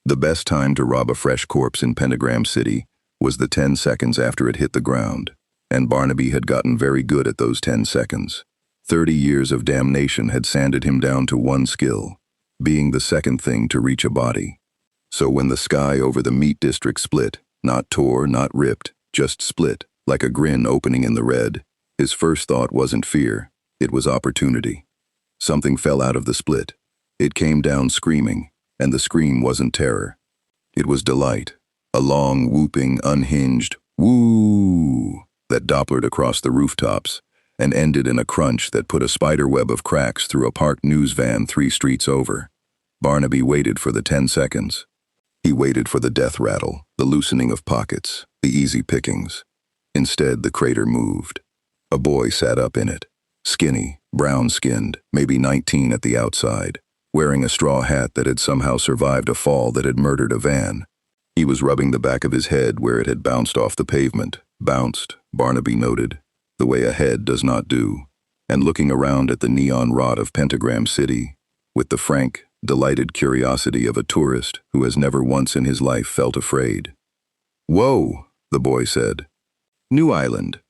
The best time to rob a fresh corpse in Pentagram City was the 10 seconds after it hit the ground, and Barnaby had gotten very good at those 10 seconds. 30 years of damnation had sanded him down to one skill, being the second thing to reach a body. So when the sky over the meat district split, not tore, not ripped, just split, like a grin opening in the red, his first thought wasn't fear, it was opportunity. Something fell out of the split. It came down screaming, and the scream wasn't terror. It was delight, a long, whooping, unhinged woo that dopplered across the rooftops and ended in a crunch that put a spiderweb of cracks through a parked news van 3 streets over. Barnaby waited for the 10 seconds. He waited for the death rattle, the loosening of pockets, the easy pickings. Instead, the crater moved. A boy sat up in it, skinny, brown-skinned, maybe 19 at the outside, wearing a straw hat that had somehow survived a fall that had murdered a van. He was rubbing the back of his head where it had bounced off the pavement. Bounced, Barnaby noted, the way a head does not do, and looking around at the neon rot of Pentagram City, with the frank, delighted curiosity of a tourist who has never once in his life felt afraid. "Whoa," the boy said. "New island."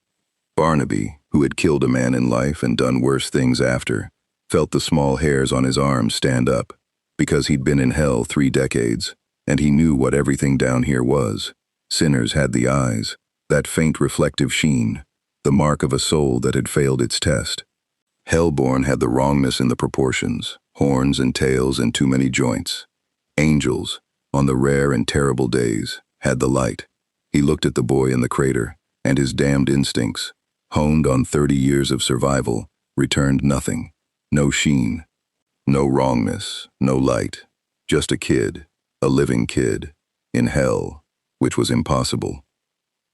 Barnaby, who had killed a man in life and done worse things after, felt the small hairs on his arms stand up, because he'd been in hell 3 decades, and he knew what everything down here was. Sinners had the eyes, that faint reflective sheen, the mark of a soul that had failed its test. Hellborn had the wrongness in the proportions, horns and tails and too many joints. Angels, on the rare and terrible days, had the light. He looked at the boy in the crater, and his damned instincts, honed on 30 years of survival, returned nothing. No sheen, no wrongness, no light. Just a kid, a living kid, in hell, which was impossible.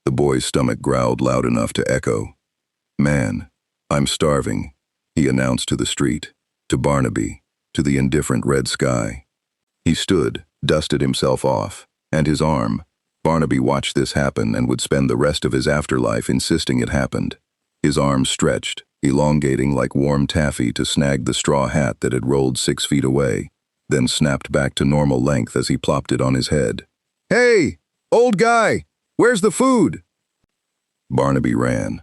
The boy's stomach growled loud enough to echo. "Man, I'm starving," he announced to the street, to Barnaby, to the indifferent red sky. He stood, dusted himself off, and his arm. Barnaby watched this happen and would spend the rest of his afterlife insisting it happened. His arm stretched, elongating like warm taffy to snag the straw hat that had rolled 6 feet away, then snapped back to normal length as he plopped it on his head. "Hey, old guy, where's the food?" Barnaby ran.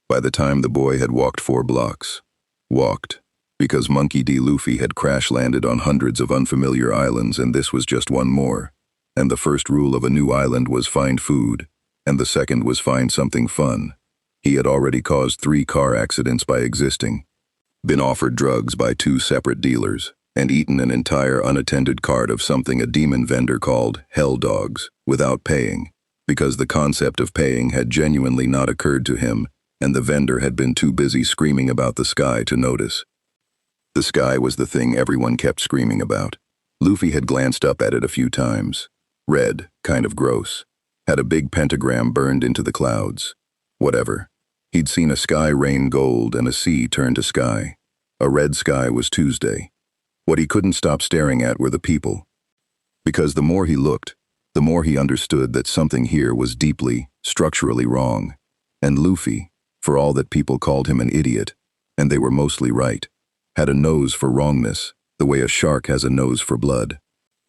By the time the boy had walked 4 blocks. Walked, because Monkey D. Luffy had crash-landed on hundreds of unfamiliar islands, and this was just one more. And the first rule of a new island was find food, and the second was find something fun. He had already caused 3 car accidents by existing, been offered drugs by 2 separate dealers, and eaten an entire unattended cart of something a demon vendor called hell dogs without paying, because the concept of paying had genuinely not occurred to him, and the vendor had been too busy screaming about the sky to notice. The sky was the thing everyone kept screaming about. Luffy had glanced up at it a few times. Red, kind of gross. Had a big pentagram burned into the clouds. Whatever. He'd seen a sky rain gold and a sea turn to sky. A red sky was Tuesday. What he couldn't stop staring at were the people. Because the more he looked, the more he understood that something here was deeply, structurally wrong. And Luffy, for all that people called him an idiot, and they were mostly right, had a nose for wrongness, the way a shark has a nose for blood.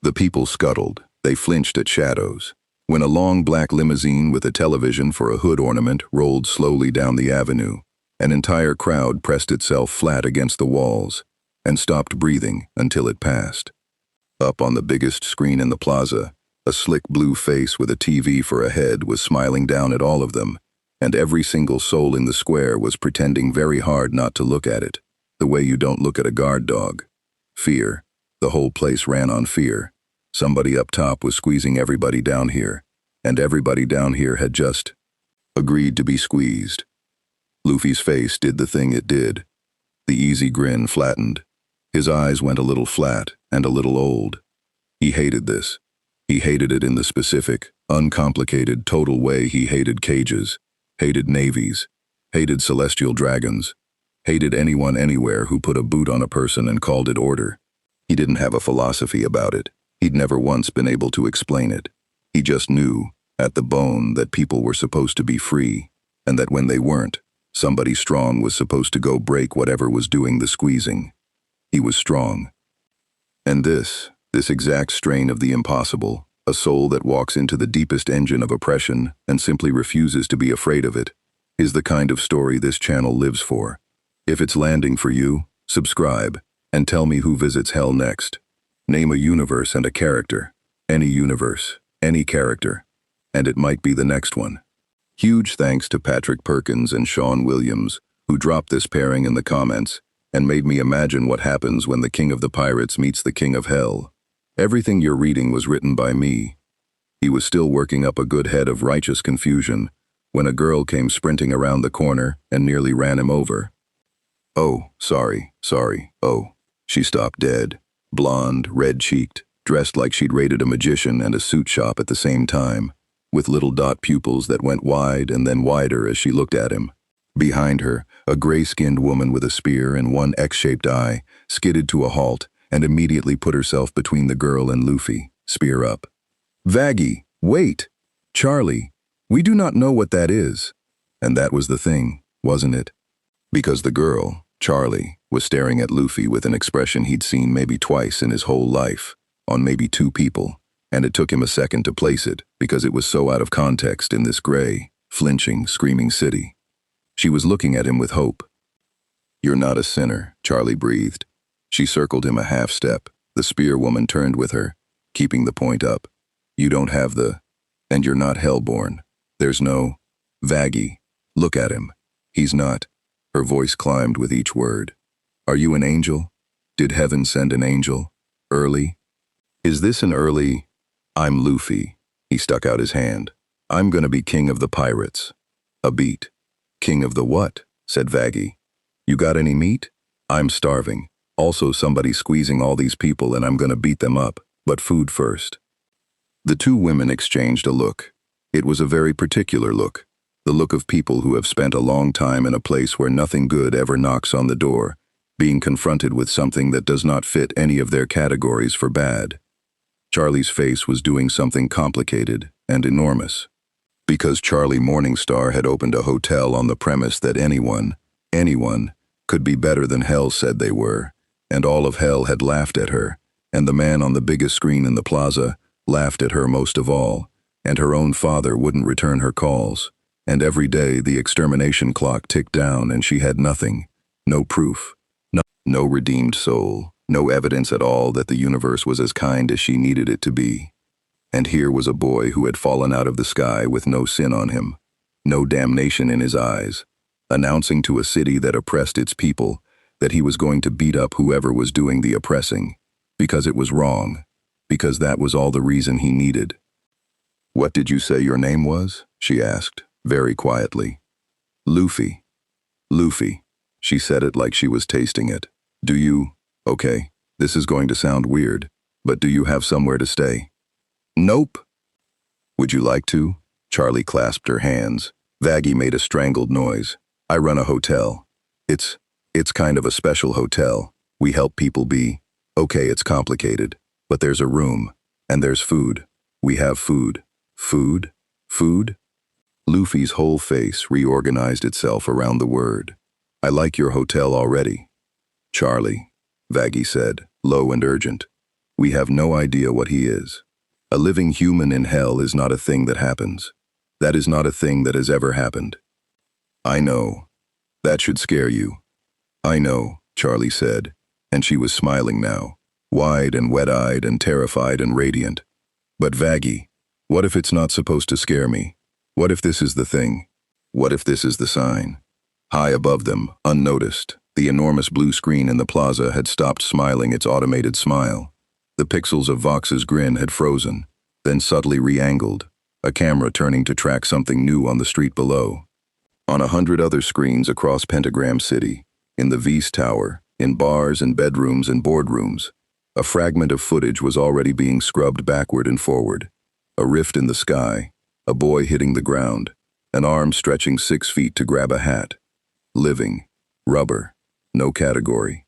The people scuttled. They flinched at shadows. When a long black limousine with a television for a hood ornament rolled slowly down the avenue, an entire crowd pressed itself flat against the walls and stopped breathing until it passed. Up on the biggest screen in the plaza, a slick blue face with a TV for a head was smiling down at all of them, and every single soul in the square was pretending very hard not to look at it, the way you don't look at a guard dog. Fear. The whole place ran on fear. Somebody up top was squeezing everybody down here, and everybody down here had just agreed to be squeezed. Luffy's face did the thing it did. The easy grin flattened. His eyes went a little flat and a little old. He hated this. He hated it in the specific, uncomplicated, total way he hated cages, hated navies, hated celestial dragons, hated anyone anywhere who put a boot on a person and called it order. He didn't have a philosophy about it. He'd never once been able to explain it. He just knew, at the bone, that people were supposed to be free, and that when they weren't, somebody strong was supposed to go break whatever was doing the squeezing. He was strong. And this This exact strain of the impossible, a soul that walks into the deepest engine of oppression and simply refuses to be afraid of it, is the kind of story this channel lives for. If it's landing for you, subscribe, and tell me who visits hell next. Name a universe and a character. Any universe, any character. And it might be the next one. Huge thanks to Patrick Perkins and Sean Williams, who dropped this pairing in the comments and made me imagine what happens when the King of the Pirates meets the King of Hell. Everything you're reading was written by me. He was still working up a good head of righteous confusion when a girl came sprinting around the corner and nearly ran him over. Oh, sorry, oh. She stopped dead, blonde, red-cheeked, dressed like she'd raided a magician and a suit shop at the same time, with little dot pupils that went wide and then wider as she looked at him. Behind her, a gray-skinned woman with a spear and one X-shaped eye skidded to a halt and immediately put herself between the girl and Luffy, spear up. "Vaggie, wait! Charlie, we do not know what that is." And that was the thing, wasn't it? Because the girl, Charlie, was staring at Luffy with an expression he'd seen maybe twice in his whole life, on maybe two people, and it took him a second to place it because it was so out of context in this gray, flinching, screaming city. She was looking at him with hope. "You're not a sinner," Charlie breathed. She circled him a half step. The spear woman turned with her, keeping the point up. "You don't have the... and you're not hellborn. There's no... Vaggie, look at him. He's not..." Her voice climbed with each word. "Are you an angel? Did heaven send an angel? Early? Is this an early... I'm Luffy." He stuck out his hand. "I'm gonna be king of the pirates." A beat. "King of the what?" said Vaggie. "You got any meat? I'm starving. Also somebody squeezing all these people and I'm gonna beat them up, but food first." The two women exchanged a look. It was a very particular look. The look of people who have spent a long time in a place where nothing good ever knocks on the door, being confronted with something that does not fit any of their categories for bad. Charlie's face was doing something complicated and enormous. Because Charlie Morningstar had opened a hotel on the premise that anyone, could be better than hell said they were, and all of hell had laughed at her, and the man on the biggest screen in the plaza laughed at her most of all, and her own father wouldn't return her calls, and every day the extermination clock ticked down and she had nothing, no proof, no redeemed soul, no evidence at all that the universe was as kind as she needed it to be. And here was a boy who had fallen out of the sky with no sin on him, no damnation in his eyes, announcing to a city that oppressed its people that he was going to beat up whoever was doing the oppressing, because it was wrong, because that was all the reason he needed. "What did you say your name was?" she asked, very quietly. "Luffy." "Luffy." She said it like she was tasting it. "Do you... okay, this is going to sound weird, but do you have somewhere to stay?" "Nope." "Would you like to?" Charlie clasped her hands. Vaggie made a strangled noise. "I run a hotel. It's kind of a special hotel. We help people be... okay, it's complicated, but there's a room, and there's food. We have food." "Food? Food?" Luffy's whole face reorganized itself around the word. "I like your hotel already." "Charlie," Vaggie said, low and urgent. "We have no idea what he is. A living human in hell is not a thing that happens. That is not a thing that has ever happened." "I know. That should scare you." "I know," Charlie said, and she was smiling now, wide and wet-eyed and terrified and radiant. "But Vaggie, what if it's not supposed to scare me? What if this is the thing? What if this is the sign?" High above them, unnoticed, the enormous blue screen in the plaza had stopped smiling its automated smile. The pixels of Vox's grin had frozen, then subtly re-angled, a camera turning to track something new on the street below. On 100 other screens across Pentagram City, in the Vees tower, in bars and bedrooms and boardrooms, a fragment of footage was already being scrubbed backward and forward. A rift in the sky, a boy hitting the ground, an arm stretching 6 feet to grab a hat. Living, rubber, no category.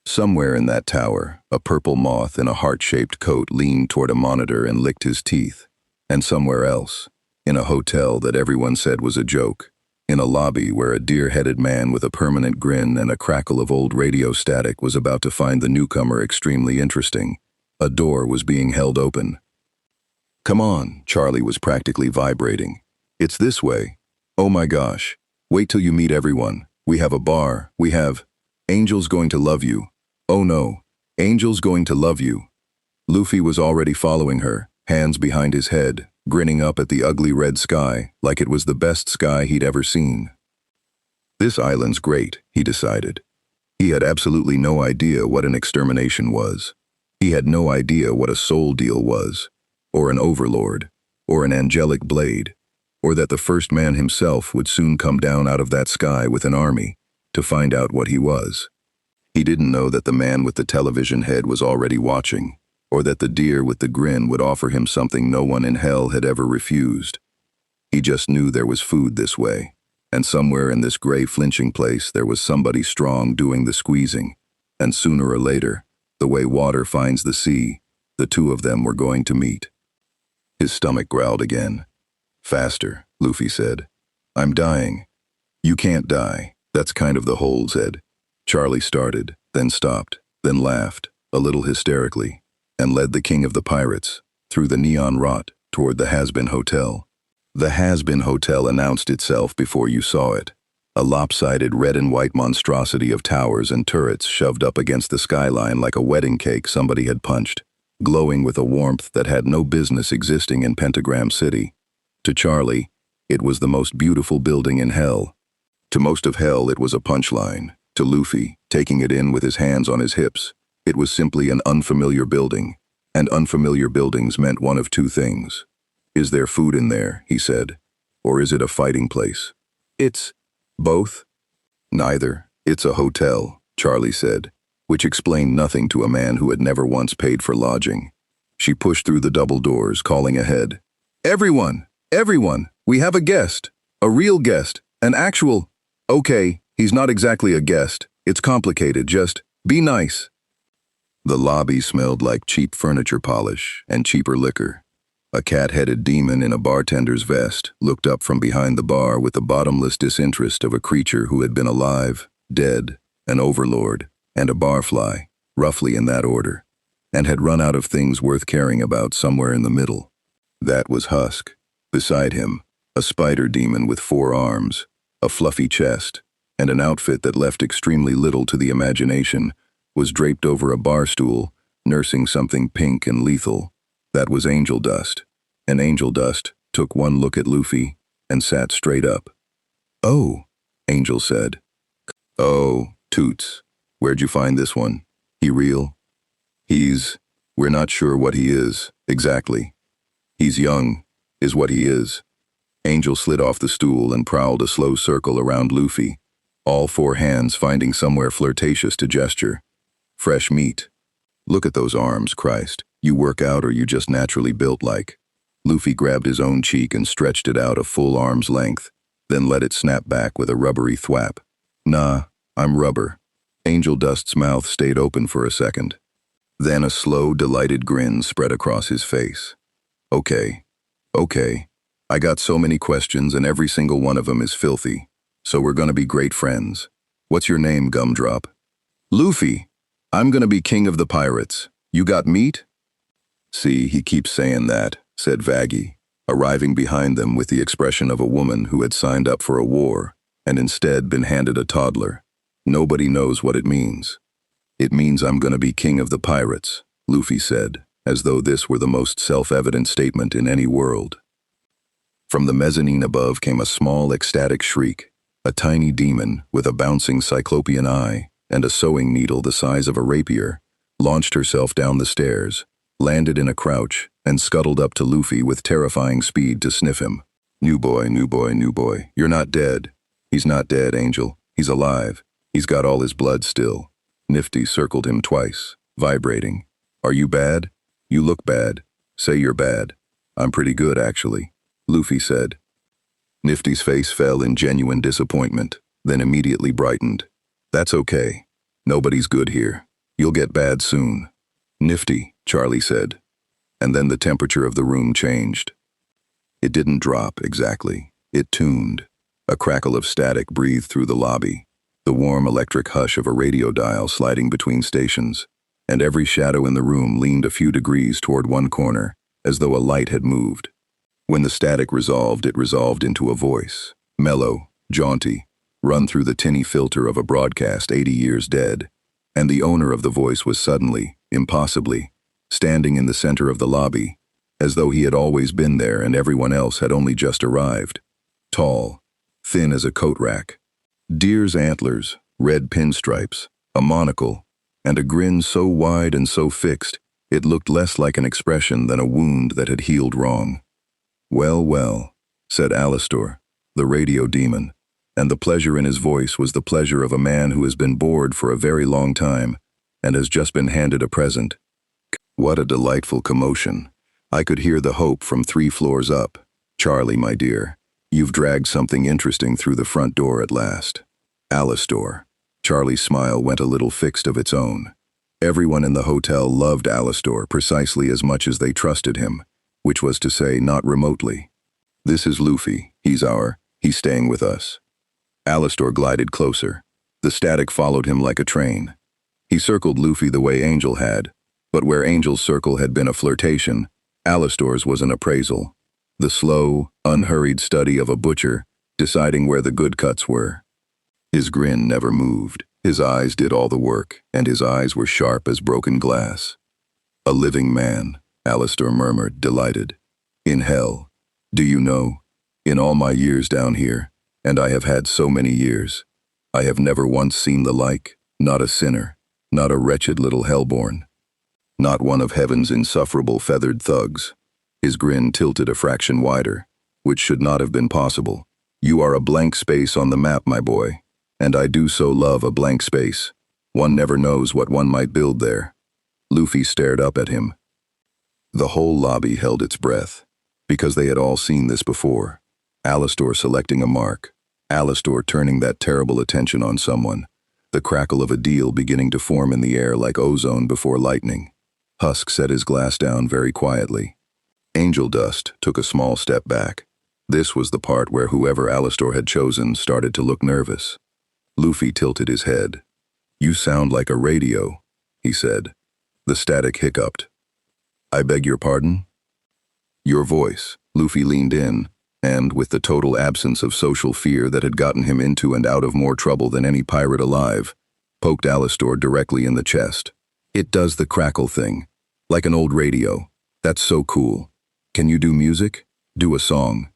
Somewhere in that tower, a purple moth in a heart-shaped coat leaned toward a monitor and licked his teeth. And somewhere else, in a hotel that everyone said was a joke, in a lobby where a deer-headed man with a permanent grin and a crackle of old radio static was about to find the newcomer extremely interesting, A door was being held open. "Come on," Charlie was practically vibrating. "It's this way. Oh my gosh. Wait till you meet everyone. We have a bar. We have... Angel's going to love you. Oh no. Angel's going to love you." Luffy was already following her, hands behind his head, grinning up at the ugly red sky like it was the best sky he'd ever seen. This island's great, he decided. He had absolutely no idea what an extermination was. He had no idea what a soul deal was, or an overlord, or an angelic blade, or that the first man himself would soon come down out of that sky with an army to find out what he was. He didn't know that the man with the television head was already watching, or that the deer with the grin would offer him something no one in hell had ever refused. He just knew there was food this way, and somewhere in this gray flinching place there was somebody strong doing the squeezing, and sooner or later, the way water finds the sea, the two of them were going to meet. His stomach growled again. "Faster," Luffy said. "I'm dying." "You can't die. That's kind of the whole," said. Charlie started, then stopped, then laughed, a little hysterically, and led the king of the pirates, through the neon rot, toward the Hazbin Hotel. The Hazbin Hotel announced itself before you saw it. A lopsided red and white monstrosity of towers and turrets shoved up against the skyline like a wedding cake somebody had punched, glowing with a warmth that had no business existing in Pentagram City. To Charlie, it was the most beautiful building in hell. To most of hell, it was a punchline. To Luffy, taking it in with his hands on his hips, it was simply an unfamiliar building, and unfamiliar buildings meant one of two things. "Is there food in there?" he said. "Or is it a fighting place?" "It's both." "Neither. It's a hotel," Charlie said, which explained nothing to a man who had never once paid for lodging. She pushed through the double doors, calling ahead. "Everyone! Everyone! We have a guest! A real guest! An actual... Okay, he's not exactly a guest. It's complicated, just be nice." The lobby smelled like cheap furniture polish and cheaper liquor. A cat-headed demon in a bartender's vest looked up from behind the bar with the bottomless disinterest of a creature who had been alive, dead, an overlord, and a barfly, roughly in that order, and had run out of things worth caring about somewhere in the middle. That was Husk. Beside him, a spider demon with 4 arms, a fluffy chest, and an outfit that left extremely little to the imagination, was draped over a bar stool, nursing something pink and lethal. That was Angel Dust, and Angel Dust took one look at Luffy and sat straight up. "Oh," Angel said. "Oh, toots. Where'd you find this one? He real?" We're not sure what he is, exactly. He's young, is what he is." Angel slid off the stool and prowled a slow circle around Luffy, all 4 hands finding somewhere flirtatious to gesture. "Fresh meat. Look at those arms, Christ. You work out or you just naturally built like." Luffy grabbed his own cheek and stretched it out a full arm's length, then let it snap back with a rubbery thwap. "Nah, I'm rubber." Angel Dust's mouth stayed open for a second. Then a slow, delighted grin spread across his face. Okay. I got so many questions and every single one of them is filthy. So we're gonna be great friends. What's your name, Gumdrop?" "Luffy. I'm gonna be king of the pirates. You got meat?" "See, he keeps saying that," said Vaggie, arriving behind them with the expression of a woman who had signed up for a war and instead been handed a toddler. "Nobody knows what it means." "It means I'm gonna be king of the pirates," Luffy said, as though this were the most self-evident statement in any world. From the mezzanine above came a small, ecstatic shriek. A tiny demon, with a bouncing cyclopean eye and a sewing needle the size of a rapier, launched herself down the stairs, landed in a crouch, and scuttled up to Luffy with terrifying speed to sniff him. New boy, you're not dead." "He's not dead, Angel. He's alive. He's got all his blood still." Nifty circled him twice, vibrating. "Are you bad? You look bad. Say you're bad." "I'm pretty good, actually," Luffy said. Nifty's face fell in genuine disappointment, then immediately brightened. "That's okay. Nobody's good here. You'll get bad soon." "Nifty," Charlie said. And then the temperature of the room changed. It didn't drop, exactly. It tuned. A crackle of static breathed through the lobby, the warm electric hush of a radio dial sliding between stations. and every shadow in the room leaned a few degrees toward one corner, as though a light had moved. When the static resolved, it resolved into a voice, mellow, jaunty, run through the tinny filter of a broadcast 80 years dead, and the owner of the voice was suddenly, impossibly, standing in the center of the lobby, as though he had always been there and everyone else had only just arrived. Tall, thin as a coat rack, deer's antlers, red pinstripes, a monocle, and a grin so wide and so fixed, it looked less like an expression than a wound that had healed wrong. "Well, well," said Alastor, the radio demon, and the pleasure in his voice was the pleasure of a man who has been bored for a very long time and has just been handed a present. What a delightful commotion. I could hear the hope from 3 floors up. "Charlie, my dear, you've dragged something interesting through the front door at last." Alastor. Charlie's smile went a little fixed of its own. Everyone in the hotel loved Alastor precisely as much as they trusted him, which was to say not remotely. "This is Luffy. He's staying with us." Alastor glided closer. The static followed him like a train. He circled Luffy the way Angel had, but where Angel's circle had been a flirtation, Alastor's was an appraisal. The slow, unhurried study of a butcher, deciding where the good cuts were. His grin never moved. His eyes did all the work, and his eyes were sharp as broken glass. "A living man," Alastor murmured, delighted. "In hell. Do you know, in all my years down here, and I have had so many years, I have never once seen the like, not a sinner, not a wretched little hellborn. Not one of heaven's insufferable feathered thugs." His grin tilted a fraction wider, which should not have been possible. "You are a blank space on the map, my boy, and I do so love a blank space. One never knows what one might build there." Luffy stared up at him. The whole lobby held its breath, because they had all seen this before. Alastor selecting a mark, Alastor turning that terrible attention on someone, the crackle of a deal beginning to form in the air like ozone before lightning. Husk set his glass down very quietly. Angel Dust took a small step back. This was the part where whoever Alastor had chosen started to look nervous. Luffy tilted his head. "You sound like a radio," he said. The static hiccuped. "I beg your pardon?" "Your voice." Luffy leaned in, and, with the total absence of social fear that had gotten him into and out of more trouble than any pirate alive, poked Alastor directly in the chest. "It does the crackle thing, like an old radio. That's so cool. Can you do music? Do a song."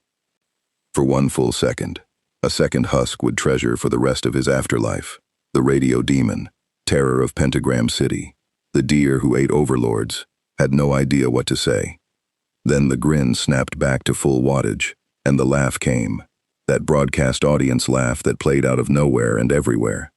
For one full second, a second Husk would treasure for the rest of his afterlife. The radio demon, terror of Pentagram City, the deer who ate overlords, had no idea what to say. Then the grin snapped back to full wattage, and the laugh came, that broadcast audience laugh that played out of nowhere and everywhere.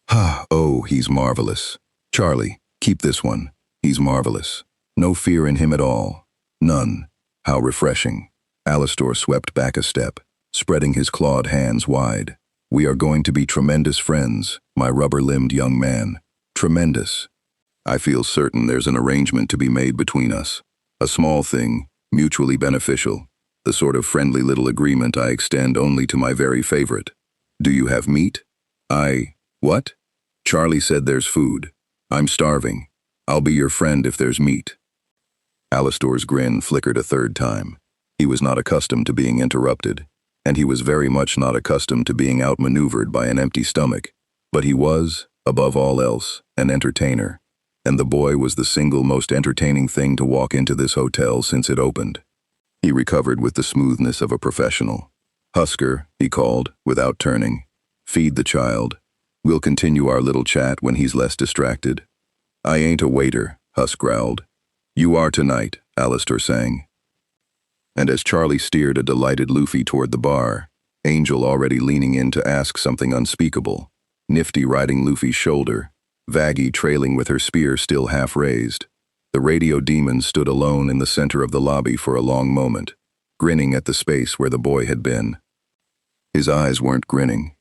"Oh, he's marvelous. Charlie, keep this one. He's marvelous. No fear in him at all. None. How refreshing." Alastor swept back a step, spreading his clawed hands wide. "We are going to be tremendous friends, my rubber-limbed young man. Tremendous. I feel certain there's an arrangement to be made between us. A small thing, mutually beneficial, the sort of friendly little agreement I extend only to my very favorite. Do you have meat?" What?" "Charlie said there's food. I'm starving. I'll be your friend if there's meat." Alastor's grin flickered a third time. He was not accustomed to being interrupted, and he was very much not accustomed to being outmaneuvered by an empty stomach. But he was, above all else, an entertainer, and the boy was the single most entertaining thing to walk into this hotel since it opened. He recovered with the smoothness of a professional. "Husker," he called, without turning. "Feed the child. We'll continue our little chat when he's less distracted." "I ain't a waiter," Husk growled. "You are tonight," Alastor sang. And as Charlie steered a delighted Luffy toward the bar, Angel already leaning in to ask something unspeakable, Nifty riding Luffy's shoulder, Vaggie trailing with her spear still half raised, the radio demon stood alone in the center of the lobby for a long moment, grinning at the space where the boy had been. His eyes weren't grinning.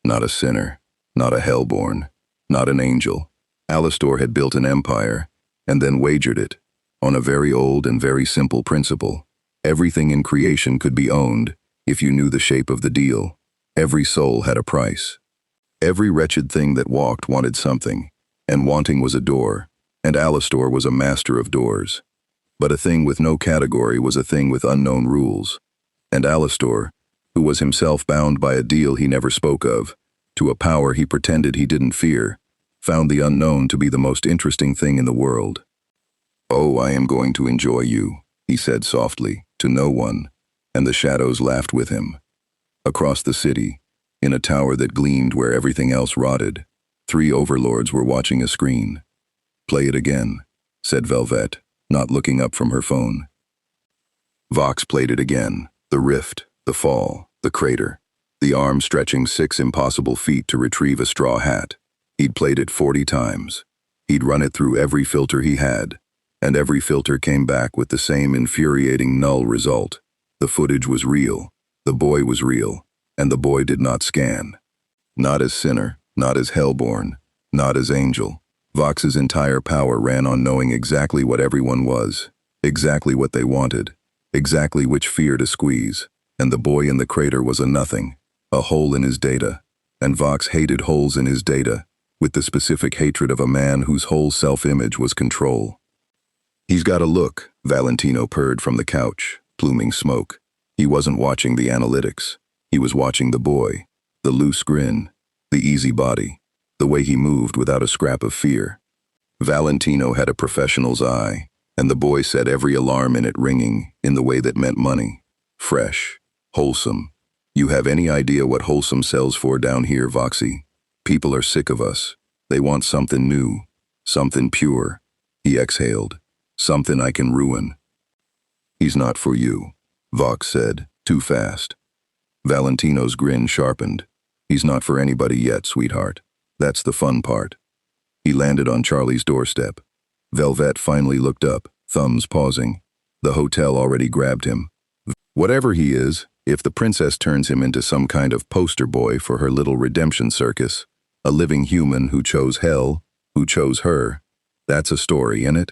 Not a sinner, not a hellborn, not an angel. Alastor had built an empire, and then wagered it, on a very old and very simple principle. Everything in creation could be owned, if you knew the shape of the deal. Every soul had a price. Every wretched thing that walked wanted something, and wanting was a door, And Alastor was a master of doors. But a thing with no category was a thing with unknown rules. And Alastor, who was himself bound by a deal he never spoke of, to a power he pretended he didn't fear, found the unknown to be the most interesting thing in the world. "Oh, I am going to enjoy you," he said softly, to no one, and the shadows laughed with him. Across the city, in a tower that gleamed where everything else rotted, 3 overlords were watching a screen. "Play it again," said Velvet, not looking up from her phone. Vox played it again, the rift, the fall, the crater, the arm stretching 6 impossible feet to retrieve a straw hat. He'd played it 40 times. He'd run it through every filter he had, and every filter came back with the same infuriating null result. The footage was real, the boy was real, and the boy did not scan. Not as sinner, not as hellborn, not as angel. Vox's entire power ran on knowing exactly what everyone was, exactly what they wanted, exactly which fear to squeeze, and the boy in the crater was a nothing, a hole in his data, and Vox hated holes in his data, with the specific hatred of a man whose whole self-image was control. "He's got a look," Valentino purred from the couch, pluming smoke. He wasn't watching the analytics. He was watching the boy, the loose grin, the easy body, the way he moved without a scrap of fear. Valentino had a professional's eye, and the boy set every alarm in it ringing in the way that meant money. Fresh, wholesome. You have any idea what wholesome sells for down here, Voxy? People are sick of us. They want something new, something pure. He exhaled. Something I can ruin. "He's not for you," Vox said, too fast. Valentino's grin sharpened. "He's not for anybody yet, sweetheart. That's the fun part." He landed on Charlie's doorstep. Velvet finally looked up, thumbs pausing. The hotel already grabbed him. Whatever he is, if the princess turns him into some kind of poster boy for her little redemption circus, a living human who chose hell, who chose her, that's a story, innit?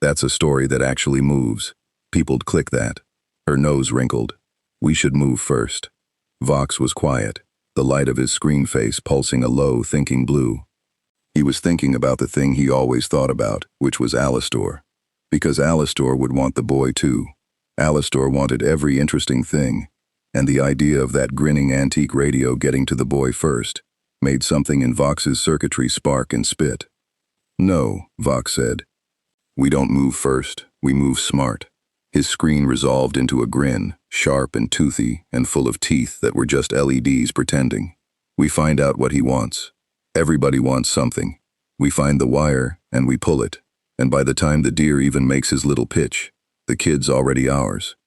That's a story that actually moves. People'd click that. Her nose wrinkled. "We should move first." Vox was quiet, the light of his screen face pulsing a low, thinking blue. He was thinking about the thing he always thought about, which was Alastor. Because Alastor would want the boy too. Alastor wanted every interesting thing, and the idea of that grinning antique radio getting to the boy first made something in Vox's circuitry spark and spit. "No," Vox said. "We don't move first, we move smart." His screen resolved into a grin, sharp and toothy and full of teeth that were just LEDs pretending. "We find out what he wants. Everybody wants something. We find the wire and we pull it, and by the time the deer even makes his little pitch, the kid's already ours."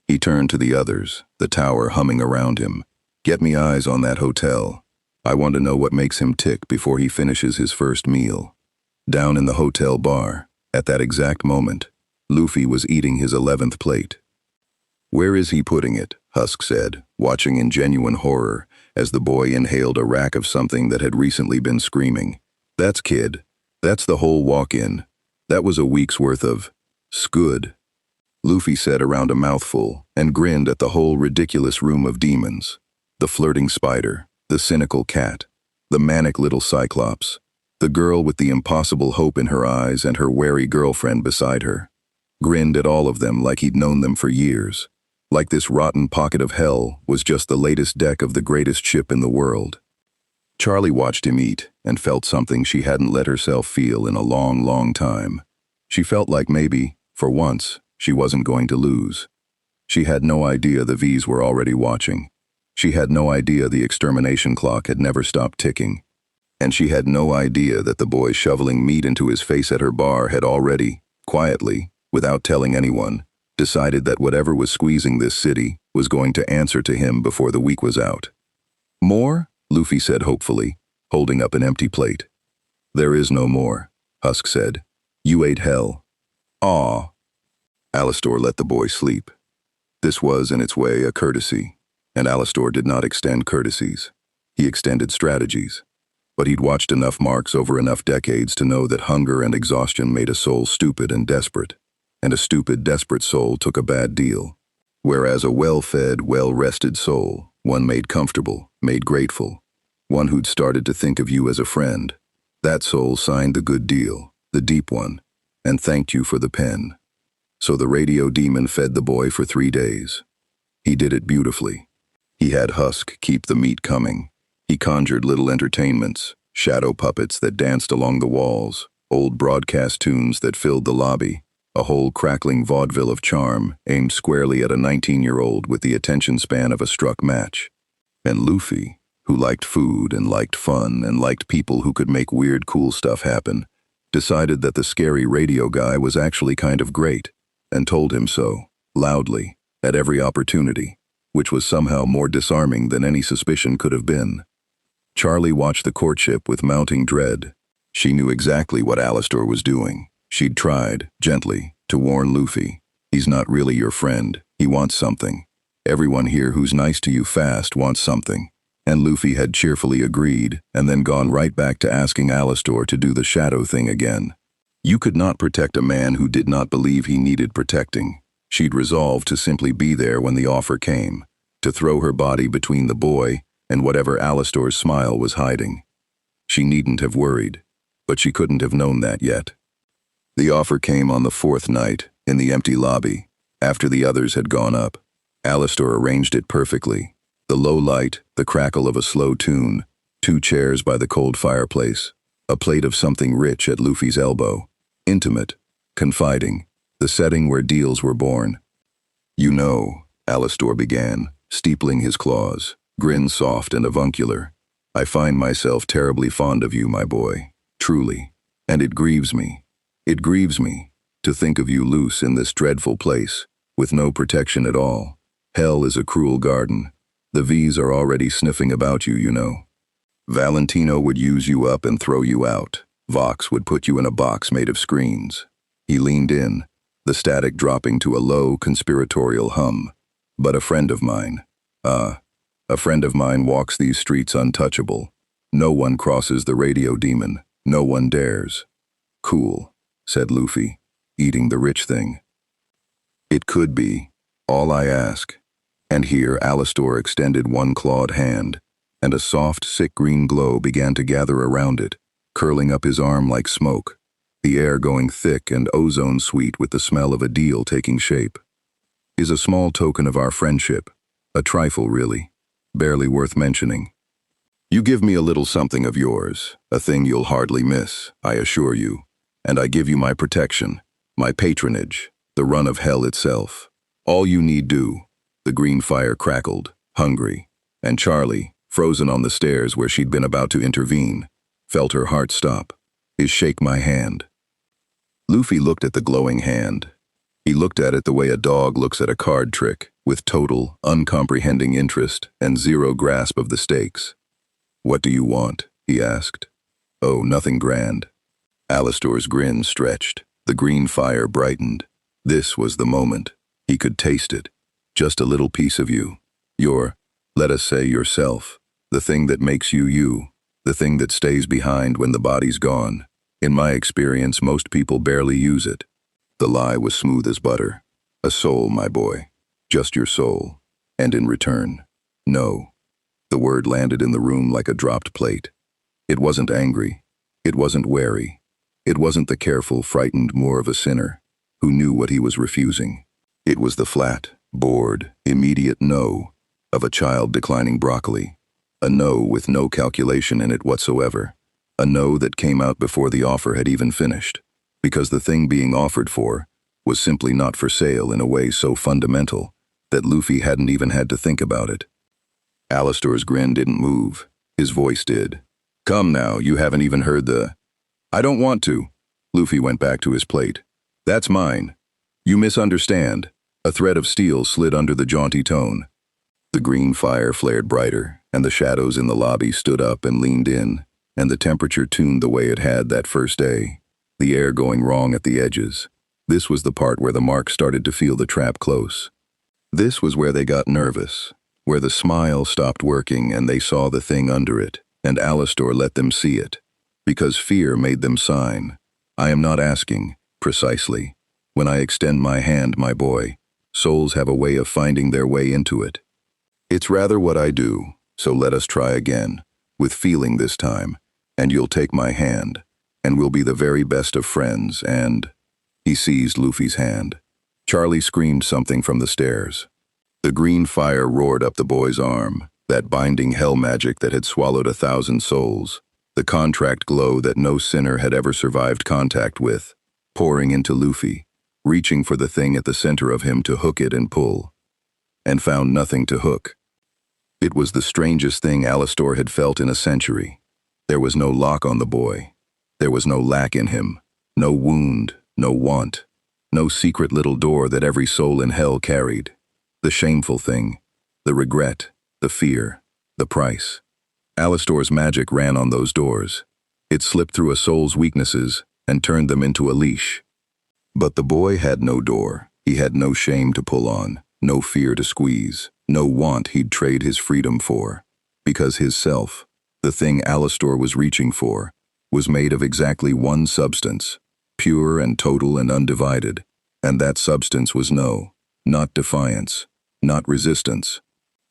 He turned to the others, the tower humming around him. "Get me eyes on that hotel. I want to know what makes him tick before he finishes his first meal." Down in the hotel bar, at that exact moment, Luffy was eating his 11th plate. "Where is he putting it?" Husk said, watching in genuine horror as the boy inhaled a rack of something that had recently been screaming. "That's kid. That's the whole walk-in. That was a week's worth of scud." Luffy said around a mouthful and grinned at the whole ridiculous room of demons. The flirting spider, the cynical cat, the manic little cyclops, the girl with the impossible hope in her eyes and her wary girlfriend beside her. Grinned at all of them like he'd known them for years. Like this rotten pocket of hell was just the latest deck of the greatest ship in the world. Charlie watched him eat and felt something she hadn't let herself feel in a long, long time. She felt like maybe, for once, she wasn't going to lose. She had no idea the Vees were already watching. She had no idea the extermination clock had never stopped ticking. And she had no idea that the boy shoveling meat into his face at her bar had already, quietly, without telling anyone, decided that whatever was squeezing this city was going to answer to him before the week was out. "More?" Luffy said hopefully, holding up an empty plate. "There is no more," Husk said. "You ate hell." "Aw." Alastor let the boy sleep. This was, in its way, a courtesy, and Alastor did not extend courtesies. He extended strategies. But he'd watched enough marks over enough decades to know that hunger and exhaustion made a soul stupid and desperate, and a stupid, desperate soul took a bad deal. Whereas a well-fed, well-rested soul, one made comfortable, made grateful, one who'd started to think of you as a friend, that soul signed the good deal, the deep one, and thanked you for the pen. So the radio demon fed the boy for 3 days. He did it beautifully. He had Husk keep the meat coming. He conjured little entertainments, shadow puppets that danced along the walls, old broadcast tunes that filled the lobby, a whole crackling vaudeville of charm aimed squarely at a 19-year-old with the attention span of a struck match. And Luffy, who liked food and liked fun and liked people who could make weird cool stuff happen, decided that the scary radio guy was actually kind of great, and told him so, loudly, at every opportunity, which was somehow more disarming than any suspicion could have been. Charlie watched the courtship with mounting dread. She knew exactly what Alastor was doing. She'd tried, gently, to warn Luffy. He's not really your friend. He wants something. Everyone here who's nice to you fast wants something. And Luffy had cheerfully agreed, and then gone right back to asking Alastor to do the shadow thing again. You could not protect a man who did not believe he needed protecting. She'd resolved to simply be there when the offer came, to throw her body between the boy and whatever Alastor's smile was hiding. She needn't have worried, but she couldn't have known that yet. The offer came on the 4th night, in the empty lobby, after the others had gone up. Alastor arranged it perfectly. The low light, the crackle of a slow tune, 2 chairs by the cold fireplace, a plate of something rich at Luffy's elbow. Intimate, confiding, the setting where deals were born. You know, Alastor began, steepling his claws, grin soft and avuncular. I find myself terribly fond of you, my boy, truly, and it grieves me. It grieves me to think of you loose in this dreadful place, with no protection at all. Hell is a cruel garden. The Vees are already sniffing about you, you know. Valentino would use you up and throw you out. Vox would put you in a box made of screens. He leaned in, the static dropping to a low, conspiratorial hum. But a friend of mine, a friend of mine walks these streets untouchable. No one crosses the radio demon. No one dares. Cool, said Luffy, eating the rich thing. It could be, all I ask. And here Alastor extended one clawed hand, and a soft, sick green glow began to gather around it, curling up his arm like smoke, the air going thick and ozone sweet with the smell of a deal taking shape. Is a small token of our friendship, a trifle really, barely worth mentioning. You give me a little something of yours, a thing you'll hardly miss, I assure you, and I give you my protection, my patronage, the run of hell itself. All you need do. The green fire crackled, hungry, and Charlie, frozen on the stairs where she'd been about to intervene, felt her heart stop. His shake my hand. Luffy looked at the glowing hand. He looked at it the way a dog looks at a card trick, with total, uncomprehending interest and zero grasp of the stakes. What do you want? He asked. Oh, nothing grand. Alastor's grin stretched. The green fire brightened. This was the moment. He could taste it. Just a little piece of you. Your, let us say yourself. The thing that makes you you. The thing that stays behind when the body's gone. In my experience, most people barely use it. The lie was smooth as butter. A soul, my boy. Just your soul. And in return, no. The word landed in the room like a dropped plate. It wasn't angry. It wasn't wary. It wasn't the careful, frightened Moor of a sinner who knew what he was refusing. It was the flat, bored, immediate no of a child declining broccoli. A no with no calculation in it whatsoever. A no that came out before the offer had even finished, because the thing being offered for was simply not for sale in a way so fundamental that Luffy hadn't even had to think about it. Alastor's grin didn't move. His voice did. Come now, you haven't even heard the... I don't want to. Luffy went back to his plate. That's mine. You misunderstand. A thread of steel slid under the jaunty tone. The green fire flared brighter, and the shadows in the lobby stood up and leaned in, and the temperature tuned the way it had that first day, the air going wrong at the edges. This was the part where the mark started to feel the trap close. This was where they got nervous, where the smile stopped working and they saw the thing under it, and Alastor let them see it, because fear made them sign. I am not asking, precisely. When I extend my hand, my boy, souls have a way of finding their way into it. It's rather what I do, so let us try again, with feeling this time, and you'll take my hand, and we'll be the very best of friends, and—" He seized Luffy's hand. Charlie screamed something from the stairs. The green fire roared up the boy's arm, that binding hell magic that had swallowed 1,000 souls, the contract glow that no sinner had ever survived contact with, pouring into Luffy, reaching for the thing at the center of him to hook it and pull. And found nothing to hook. It was the strangest thing Alastor had felt in a century. There was no lock on the boy. There was no lack in him, no wound, no want, no secret little door that every soul in hell carried. The shameful thing, the regret, the fear, the price. Alastor's magic ran on those doors. It slipped through a soul's weaknesses and turned them into a leash. But the boy had no door. He had no shame to pull on, no fear to squeeze, no want he'd trade his freedom for. Because his self, the thing Alastor was reaching for, was made of exactly one substance, pure and total and undivided, and that substance was no, not defiance, not resistance,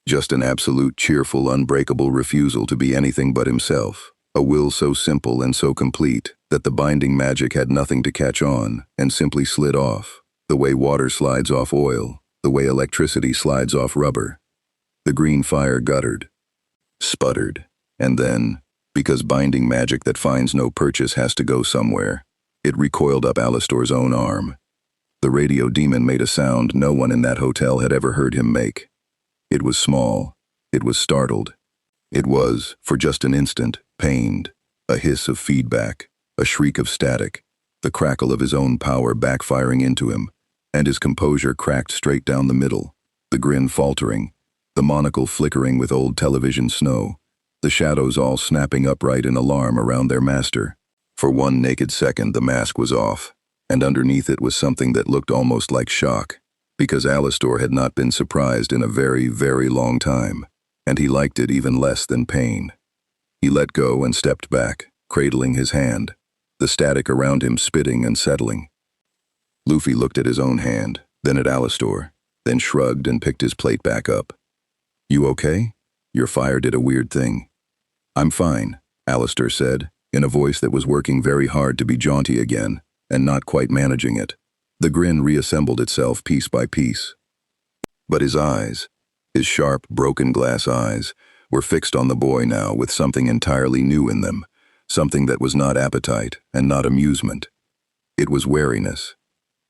just an absolute, cheerful, unbreakable refusal to be anything but himself, a will so simple and so complete that the binding magic had nothing to catch on and simply slid off, the way water slides off oil, the way electricity slides off rubber. The green fire guttered, sputtered, and then, because binding magic that finds no purchase has to go somewhere, it recoiled up Alastor's own arm. The radio demon made a sound no one in that hotel had ever heard him make. It was small. It was startled. It was, for just an instant, pained, a hiss of feedback, a shriek of static, the crackle of his own power backfiring into him, and his composure cracked straight down the middle, the grin faltering, the monocle flickering with old television snow, the shadows all snapping upright in alarm around their master. For one naked second the mask was off, and underneath it was something that looked almost like shock, because Alastor had not been surprised in a very, very long time, and he liked it even less than pain. He let go and stepped back, cradling his hand, the static around him spitting and settling. Luffy looked at his own hand, then at Alastor, then shrugged and picked his plate back up. "You okay? Your fire did a weird thing." "I'm fine," Alastor said, in a voice that was working very hard to be jaunty again, and not quite managing it. The grin reassembled itself piece by piece. But his eyes, his sharp, broken glass eyes, were fixed on the boy now with something entirely new in them, something that was not appetite and not amusement. It was wariness.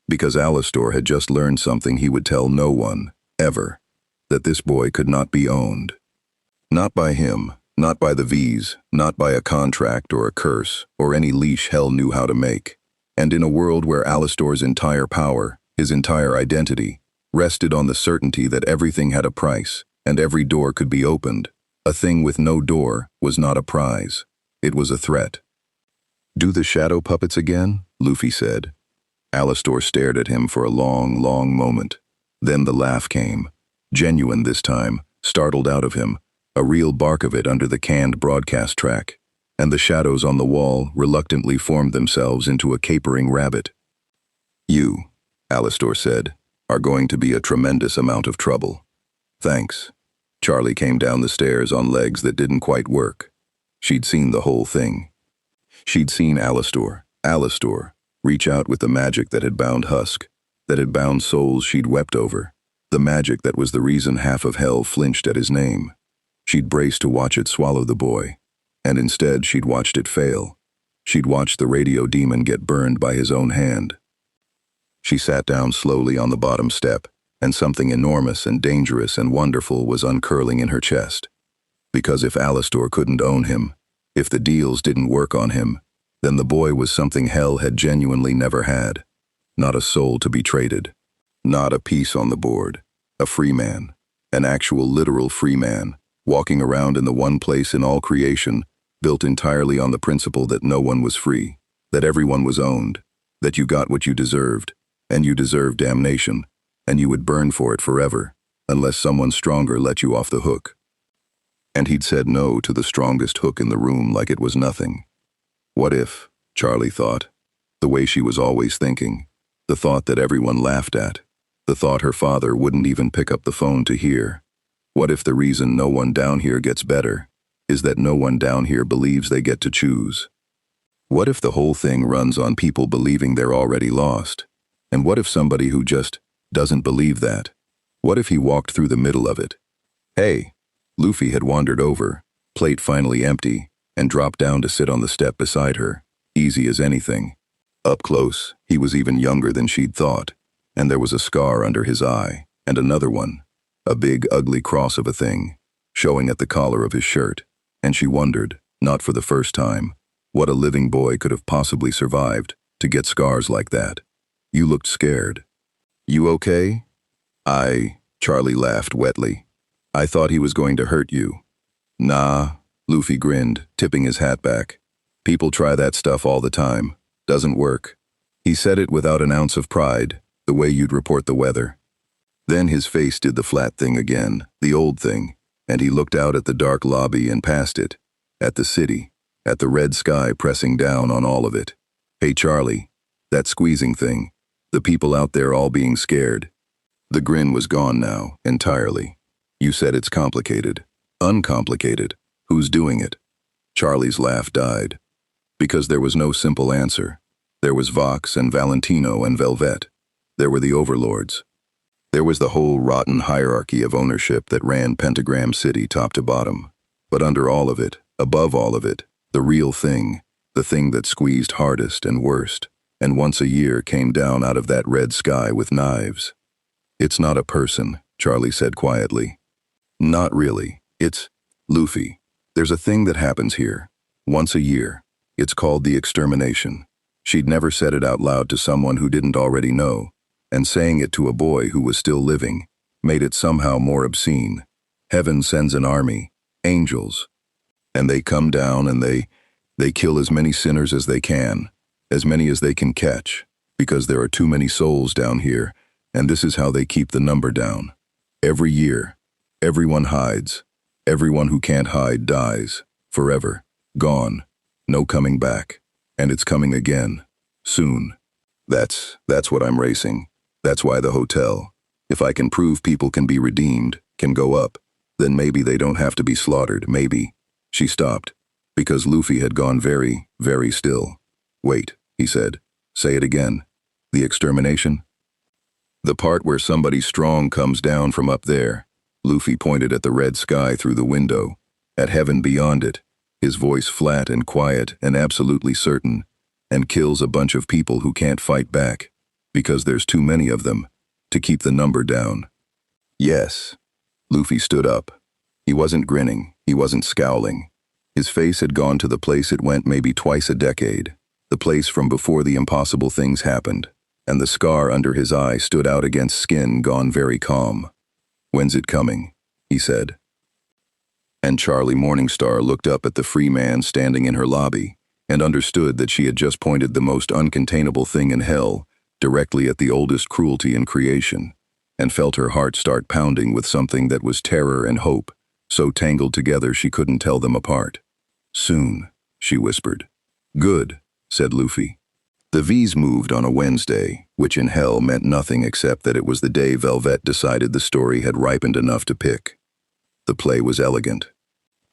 Because Alastor had just learned something he would tell no one, ever, that this boy could not be owned. Not by him, not by the Vees, not by a contract or a curse or any leash hell knew how to make. And in a world where Alastor's entire power, his entire identity, rested on the certainty that everything had a price and every door could be opened, a thing with no door was not a prize. It was a threat. "Do the shadow puppets again?" Luffy said. Alastor stared at him for a long, long moment. Then the laugh came, genuine this time, startled out of him, a real bark of it under the canned broadcast track, and the shadows on the wall reluctantly formed themselves into a capering rabbit. "You," Alastor said, "are going to be a tremendous amount of trouble." "Thanks." Charlie came down the stairs on legs that didn't quite work. She'd seen the whole thing. She'd seen Alastor, reach out with the magic that had bound Husk, that had bound souls she'd wept over, the magic that was the reason half of hell flinched at his name. She'd braced to watch it swallow the boy, and instead she'd watched it fail. She'd watched the radio demon get burned by his own hand. She sat down slowly on the bottom step, and something enormous and dangerous and wonderful was uncurling in her chest. Because if Alastor couldn't own him, if the deals didn't work on him, then the boy was something hell had genuinely never had. Not a soul to be traded. Not a piece on the board. A free man. An actual literal free man, walking around in the one place in all creation, built entirely on the principle that no one was free, that everyone was owned, that you got what you deserved, and you deserved damnation, and you would burn for it forever, unless someone stronger let you off the hook. And he'd said no to the strongest hook in the room like it was nothing. What if, Charlie thought, the way she was always thinking, the thought that everyone laughed at, the thought her father wouldn't even pick up the phone to hear. What if the reason no one down here gets better is that no one down here believes they get to choose? What if the whole thing runs on people believing they're already lost? And what if somebody who just doesn't believe that? What if he walked through the middle of it? Hey! Luffy had wandered over, plate finally empty, and dropped down to sit on the step beside her, easy as anything. Up close, he was even younger than she'd thought, and there was a scar under his eye, and another one, a big ugly cross of a thing, showing at the collar of his shirt, and she wondered, not for the first time, what a living boy could have possibly survived to get scars like that. You looked scared. You okay? Charlie laughed wetly. I thought he was going to hurt you. Nah, Luffy grinned, tipping his hat back. People try that stuff all the time. Doesn't work. He said it without an ounce of pride, the way you'd report the weather. Then his face did the flat thing again, the old thing, and he looked out at the dark lobby and past it, at the city, at the red sky pressing down on all of it. Hey Charlie, that squeezing thing, the people out there all being scared. The grin was gone now, entirely. You said it's complicated. Uncomplicated. Who's doing it? Charlie's laugh died. Because there was no simple answer. There was Vox and Valentino and Velvet. There were the overlords. There was the whole rotten hierarchy of ownership that ran Pentagram City top to bottom. But under all of it, above all of it, the real thing, the thing that squeezed hardest and worst, and once a year came down out of that red sky with knives. It's not a person, Charlie said quietly. Not really. It's Luffy. There's a thing that happens here, once a year. It's called the extermination. She'd never said it out loud to someone who didn't already know, and saying it to a boy who was still living made it somehow more obscene. Heaven sends an army, angels, and they come down and they kill as many sinners as they can, as many as they can catch, because there are too many souls down here, and this is how they keep the number down. Every year, everyone hides. Everyone who can't hide dies, forever, gone, no coming back, and it's coming again, soon. That's what I'm racing. That's why the hotel. If I can prove people can be redeemed, can go up, then maybe they don't have to be slaughtered, maybe. She stopped, because Luffy had gone very, very still. Wait, he said. Say it again. The extermination? The part where somebody strong comes down from up there. Luffy pointed at the red sky through the window, at heaven beyond it, his voice flat and quiet and absolutely certain, and kills a bunch of people who can't fight back, because there's too many of them, to keep the number down. Yes. Luffy stood up. He wasn't grinning, he wasn't scowling. His face had gone to the place it went maybe twice a decade, the place from before the impossible things happened, and the scar under his eye stood out against skin gone very calm. When's it coming? He said. And Charlie Morningstar looked up at the free man standing in her lobby and understood that she had just pointed the most uncontainable thing in hell directly at the oldest cruelty in creation, and felt her heart start pounding with something that was terror and hope, so tangled together she couldn't tell them apart. Soon, she whispered. Good, said Luffy. The Vees moved on a Wednesday, which in hell meant nothing except that it was the day Velvet decided the story had ripened enough to pick. The play was elegant.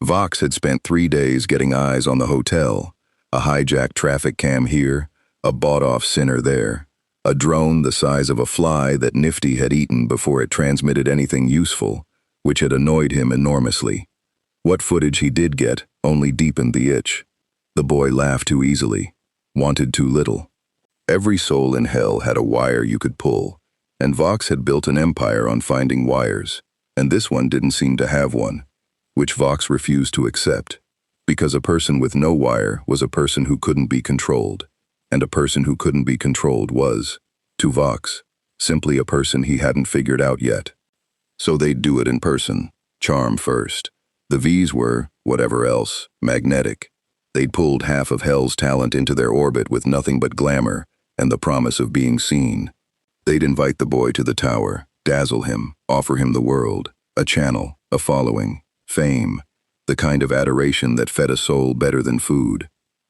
Vox had spent 3 days getting eyes on the hotel, a hijacked traffic cam here, a bought-off sinner there, a drone the size of a fly that Nifty had eaten before it transmitted anything useful, which had annoyed him enormously. What footage he did get only deepened the itch. The boy laughed too easily, wanted too little. Every soul in hell had a wire you could pull, and Vox had built an empire on finding wires, and this one didn't seem to have one, which Vox refused to accept, because a person with no wire was a person who couldn't be controlled, and a person who couldn't be controlled was, to Vox, simply a person he hadn't figured out yet. So they'd do it in person, charm first. The Vees were, whatever else, magnetic. They'd pulled half of hell's talent into their orbit with nothing but glamour and the promise of being seen. They'd invite the boy to the tower, dazzle him, offer him the world, a channel, a following, fame, the kind of adoration that fed a soul better than food.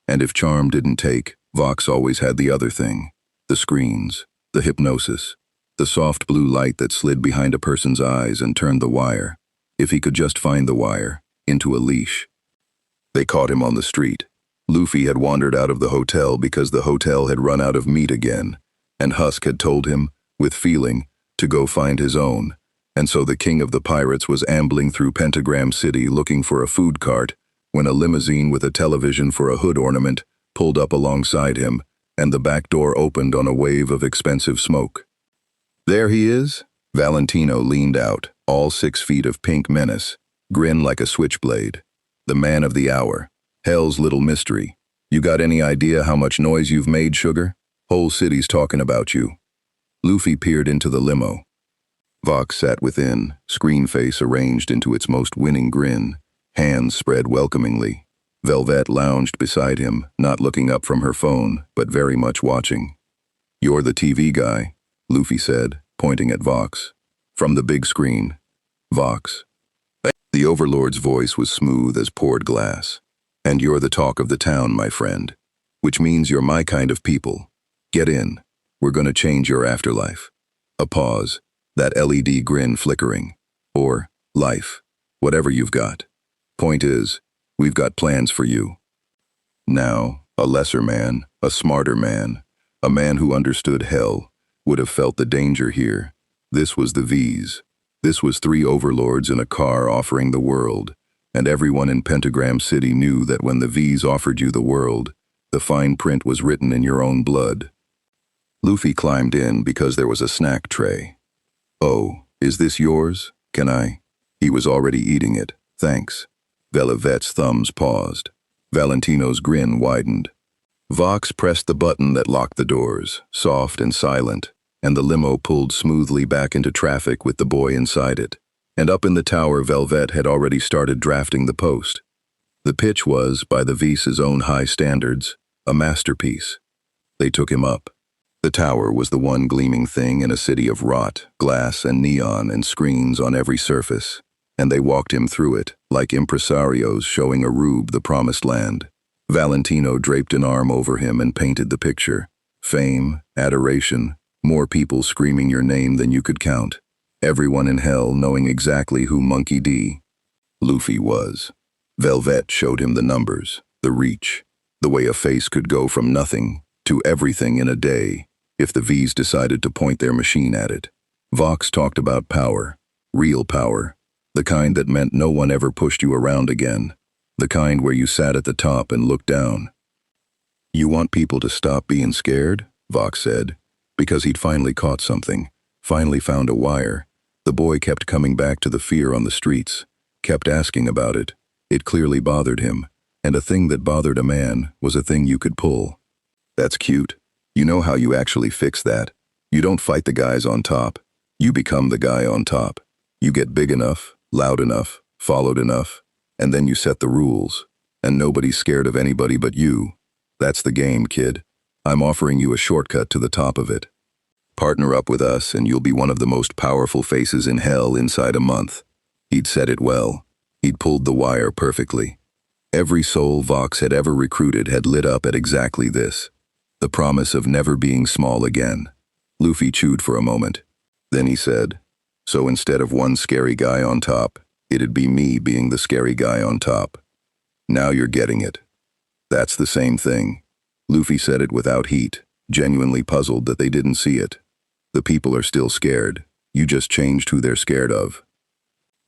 And if charm didn't take, Vox always had the other thing, the screens, the hypnosis, the soft blue light that slid behind a person's eyes and turned the wire, if he could just find the wire, into a leash. They caught him on the street. Luffy had wandered out of the hotel because the hotel had run out of meat again, and Husk had told him, with feeling, to go find his own, and so the king of the pirates was ambling through Pentagram City looking for a food cart when a limousine with a television for a hood ornament pulled up alongside him, and the back door opened on a wave of expensive smoke. "There he is." Valentino leaned out, all 6 feet of pink menace, grin like a switchblade. "The man of the hour. Hell's little mystery. You got any idea how much noise you've made, sugar? Whole city's talking about you." Luffy peered into the limo. Vox sat within, screen face arranged into its most winning grin, hands spread welcomingly. Velvet lounged beside him, not looking up from her phone, but very much watching. "You're the TV guy," Luffy said, pointing at Vox. "From the big screen." "Vox." The Overlord's voice was smooth as poured glass. "And you're the talk of the town, my friend. Which means you're my kind of people. Get in. We're gonna change your afterlife." A pause, that LED grin flickering. "Or life. Whatever you've got. Point is, we've got plans for you." Now, a lesser man, a smarter man, a man who understood hell, would have felt the danger here. This was the Vees. This was 3 overlords in a car offering the world, and everyone in Pentagram City knew that when the Vees offered you the world, the fine print was written in your own blood. Luffy climbed in because there was a snack tray. "Oh, is this yours? Can I?" He was already eating it. "Thanks." Velvet's thumbs paused. Valentino's grin widened. Vox pressed the button that locked the doors, soft and silent, and the limo pulled smoothly back into traffic with the boy inside it. And up in the tower, Velvet had already started drafting the post. The pitch was, by the Vees' own high standards, a masterpiece. They took him up. The tower was the one gleaming thing in a city of wrought, glass and neon and screens on every surface, and they walked him through it, like impresarios showing a rube the promised land. Valentino draped an arm over him and painted the picture. Fame, adoration, more people screaming your name than you could count. Everyone in hell knowing exactly who Monkey D. Luffy was. Velvet showed him the numbers, the reach, the way a face could go from nothing to everything in a day, if the Vees decided to point their machine at it. Vox talked about power, real power, the kind that meant no one ever pushed you around again, the kind where you sat at the top and looked down. "You want people to stop being scared?" Vox said, because he'd finally caught something, finally found a wire. The boy kept coming back to the fear on the streets, kept asking about it. It clearly bothered him, and a thing that bothered a man was a thing you could pull. "That's cute. You know how you actually fix that. You don't fight the guys on top. You become the guy on top. You get big enough, loud enough, followed enough, and then you set the rules, and nobody's scared of anybody but you. That's the game, kid. I'm offering you a shortcut to the top of it. Partner up with us and you'll be one of the most powerful faces in hell inside a month." He'd said it well. He'd pulled the wire perfectly. Every soul Vox had ever recruited had lit up at exactly this. The promise of never being small again. Luffy chewed for a moment. Then he said, "So instead of one scary guy on top, it'd be me being the scary guy on top. Now you're getting it." "That's the same thing." Luffy said it without heat, genuinely puzzled that they didn't see it. "The people are still scared. You just changed who they're scared of."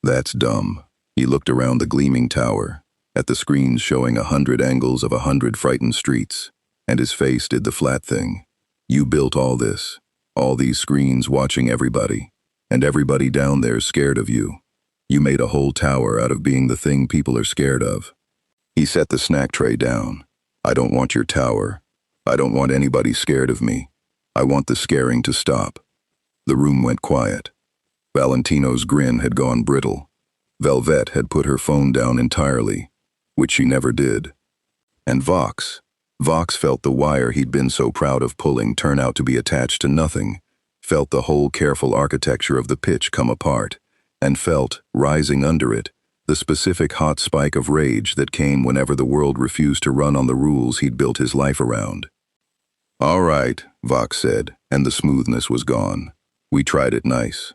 "That's dumb." He looked around the gleaming tower, at the screens showing 100 angles of 100 frightened streets, and his face did the flat thing. "You built all this, all these screens watching everybody, and everybody down there's scared of you. You made a whole tower out of being the thing people are scared of." He set the snack tray down. "I don't want your tower. I don't want anybody scared of me. I want the scaring to stop." The room went quiet. Valentino's grin had gone brittle. Velvet had put her phone down entirely, which she never did. And Vox felt the wire he'd been so proud of pulling turn out to be attached to nothing, felt the whole careful architecture of the pitch come apart, and felt, rising under it, the specific hot spike of rage that came whenever the world refused to run on the rules he'd built his life around. "All right," Vox said, and the smoothness was gone. "We tried it nice."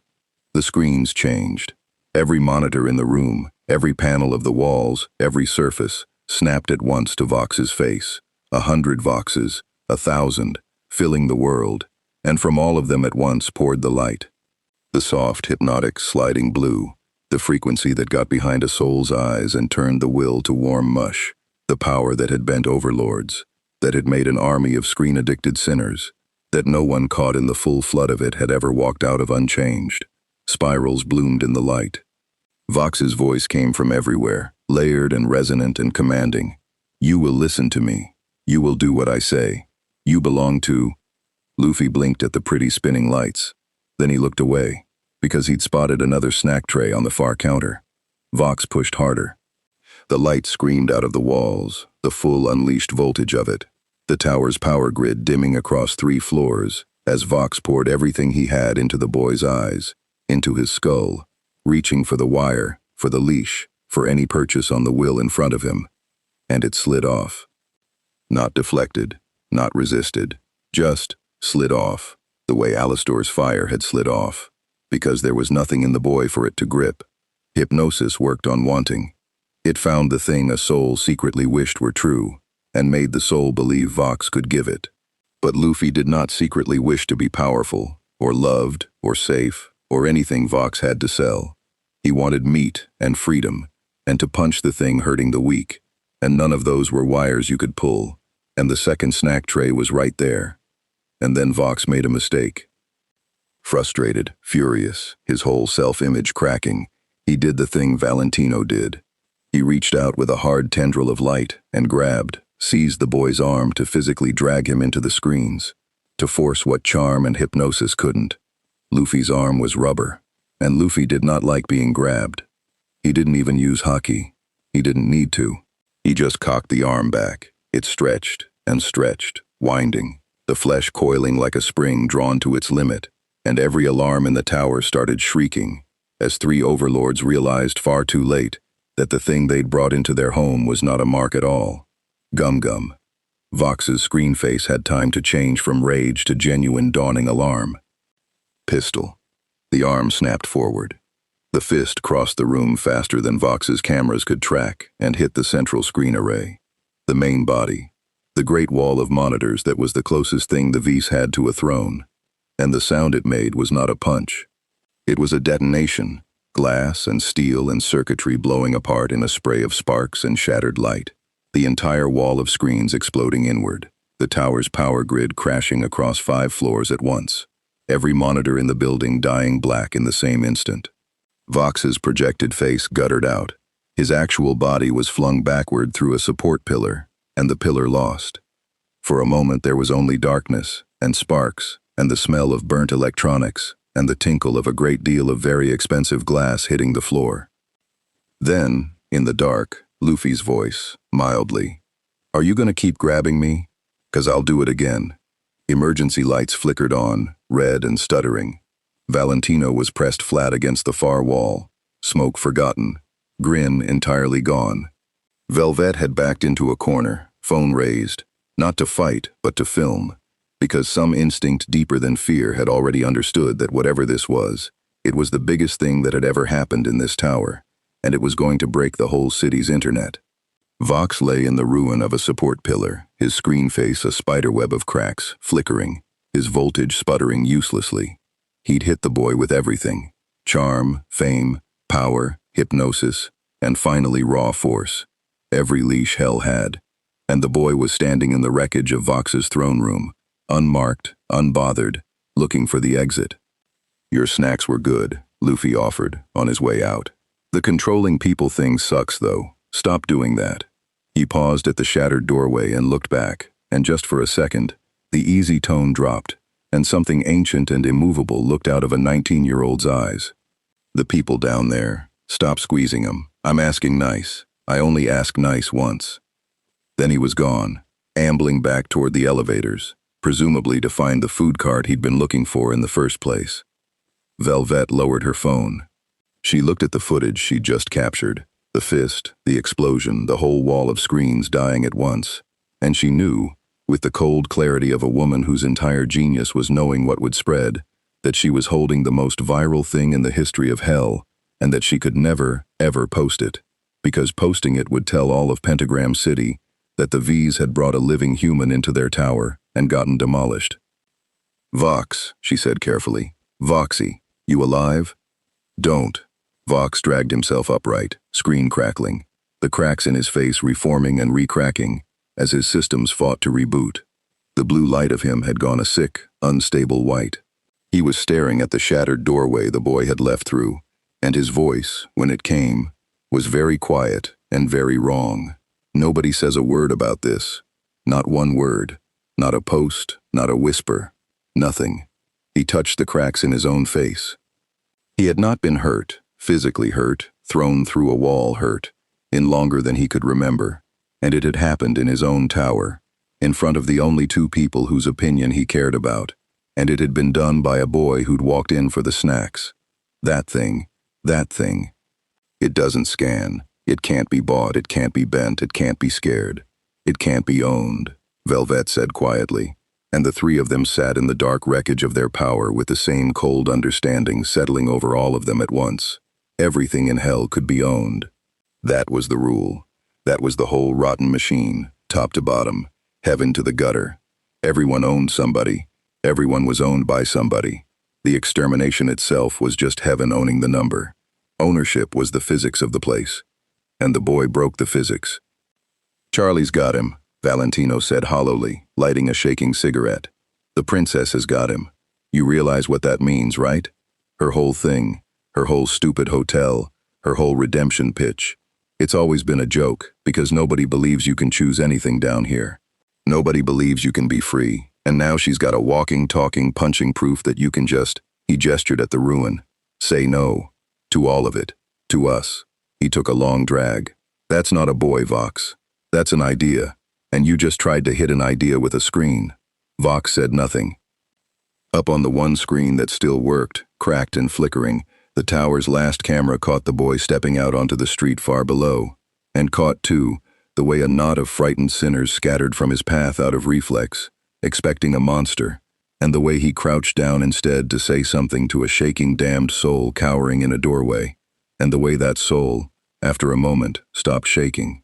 The screens changed. Every monitor in the room, every panel of the walls, every surface, snapped at once to Vox's face. 100 Voxes, 1,000, filling the world, and from all of them at once poured the light. The soft, hypnotic, sliding blue, the frequency that got behind a soul's eyes and turned the will to warm mush, the power that had bent overlords, that had made an army of screen-addicted sinners, that no one caught in the full flood of it had ever walked out of unchanged. Spirals bloomed in the light. Vox's voice came from everywhere, layered and resonant and commanding. You will listen to me. You will do what I say. You belong to... Luffy blinked at the pretty spinning lights. Then he looked away, because he'd spotted another snack tray on the far counter. Vox pushed harder. The light screamed out of the walls, the full unleashed voltage of it, the tower's power grid dimming across 3 floors, as Vox poured everything he had into the boy's eyes, into his skull, reaching for the wire, for the leash, for any purchase on the will in front of him. And it slid off. Not deflected, not resisted, just slid off, the way Alastor's fire had slid off, because there was nothing in the boy for it to grip. Hypnosis worked on wanting. It found the thing a soul secretly wished were true, and made the soul believe Vox could give it. But Luffy did not secretly wish to be powerful, or loved, or safe, or anything Vox had to sell. He wanted meat and freedom, and to punch the thing hurting the weak, and none of those were wires you could pull, and the second snack tray was right there. And then Vox made a mistake. Frustrated, furious, his whole self-image cracking, he did the thing Valentino did. He reached out with a hard tendril of light and grabbed, seized the boy's arm to physically drag him into the screens, to force what charm and hypnosis couldn't. Luffy's arm was rubber, and Luffy did not like being grabbed. He didn't even use haki. He didn't need to. He just cocked the arm back. It stretched and stretched, winding, the flesh coiling like a spring drawn to its limit, and every alarm in the tower started shrieking, as 3 overlords realized far too late that the thing they'd brought into their home was not a mark at all. Gum. Vox's screen face had time to change from rage to genuine dawning alarm. Pistol. The arm snapped forward. The fist crossed the room faster than Vox's cameras could track and hit the central screen array. The main body. The great wall of monitors that was the closest thing the Vees had to a throne. And the sound it made was not a punch. It was a detonation. Glass and steel and circuitry blowing apart in a spray of sparks and shattered light. The entire wall of screens exploding inward. The tower's power grid crashing across 5 floors at once. Every monitor in the building dying black in the same instant. Vox's projected face guttered out. His actual body was flung backward through a support pillar, and the pillar lost. For a moment there was only darkness, and sparks, and the smell of burnt electronics, and the tinkle of a great deal of very expensive glass hitting the floor. Then, in the dark, Luffy's voice, mildly. Are you gonna keep grabbing me? 'Cause I'll do it again. Emergency lights flickered on, red and stuttering. Valentino was pressed flat against the far wall, smoke forgotten, grin entirely gone. Velvet had backed into a corner, phone raised, not to fight, but to film. Because some instinct deeper than fear had already understood that whatever this was, it was the biggest thing that had ever happened in this tower, and it was going to break the whole city's internet. Vox lay in the ruin of a support pillar, his screen face a spiderweb of cracks, flickering, his voltage sputtering uselessly. He'd hit the boy with everything: charm, fame, power, hypnosis, and finally raw force. Every leash hell had. And the boy was standing in the wreckage of Vox's throne room, unmarked, unbothered, looking for the exit. Your snacks were good, Luffy offered, on his way out. The controlling people thing sucks, though. Stop doing that. He paused at the shattered doorway and looked back, and just for a second, the easy tone dropped, and something ancient and immovable looked out of a 19-year-old's eyes. The people down there, stop squeezing them. I'm asking nice. I only ask nice once. Then he was gone, ambling back toward the elevators, presumably to find the food cart he'd been looking for in the first place. Velvet lowered her phone. She looked at the footage she'd just captured, the fist, the explosion, the whole wall of screens dying at once, and she knew, with the cold clarity of a woman whose entire genius was knowing what would spread, that she was holding the most viral thing in the history of hell, and that she could never, ever post it, because posting it would tell all of Pentagram City that the Vees had brought a living human into their tower and gotten demolished. "Vox," she said carefully. "Voxy, you alive?" "Don't." Vox dragged himself upright, screen crackling, the cracks in his face reforming and recracking as his systems fought to reboot. The blue light of him had gone a sick, unstable white. He was staring at the shattered doorway the boy had left through, and his voice, when it came, was very quiet and very wrong. "Nobody says a word about this. Not one word. Not a post, not a whisper. Nothing." He touched the cracks in his own face. He had not been hurt, physically hurt, thrown through a wall hurt, in longer than he could remember, and it had happened in his own tower, in front of the only two people whose opinion he cared about, and it had been done by a boy who'd walked in for the snacks. That thing. It doesn't scan. It can't be bought, it can't be bent, it can't be scared. It can't be owned, Velvet said quietly, and the three of them sat in the dark wreckage of their power with the same cold understanding settling over all of them at once. Everything in hell could be owned. That was the rule. That was the whole rotten machine, top to bottom, heaven to the gutter. Everyone owned somebody. Everyone was owned by somebody. The extermination itself was just heaven owning the number. Ownership was the physics of the place. And the boy broke the physics. "Charlie's got him," Valentino said hollowly, lighting a shaking cigarette. "The princess has got him. You realize what that means, right? Her whole thing, her whole stupid hotel, her whole redemption pitch. It's always been a joke, because nobody believes you can choose anything down here. Nobody believes you can be free, and now she's got a walking, talking, punching proof that you can just," he gestured at the ruin, "say no. To all of it. To us." He took a long drag. "That's not a boy, Vox. That's an idea, and you just tried to hit an idea with a screen." Vox said nothing. Up on the one screen that still worked, cracked and flickering, the tower's last camera caught the boy stepping out onto the street far below, and caught, too, the way a knot of frightened sinners scattered from his path out of reflex, expecting a monster, and the way he crouched down instead to say something to a shaking damned soul cowering in a doorway, and the way that soul, after a moment, stopped shaking.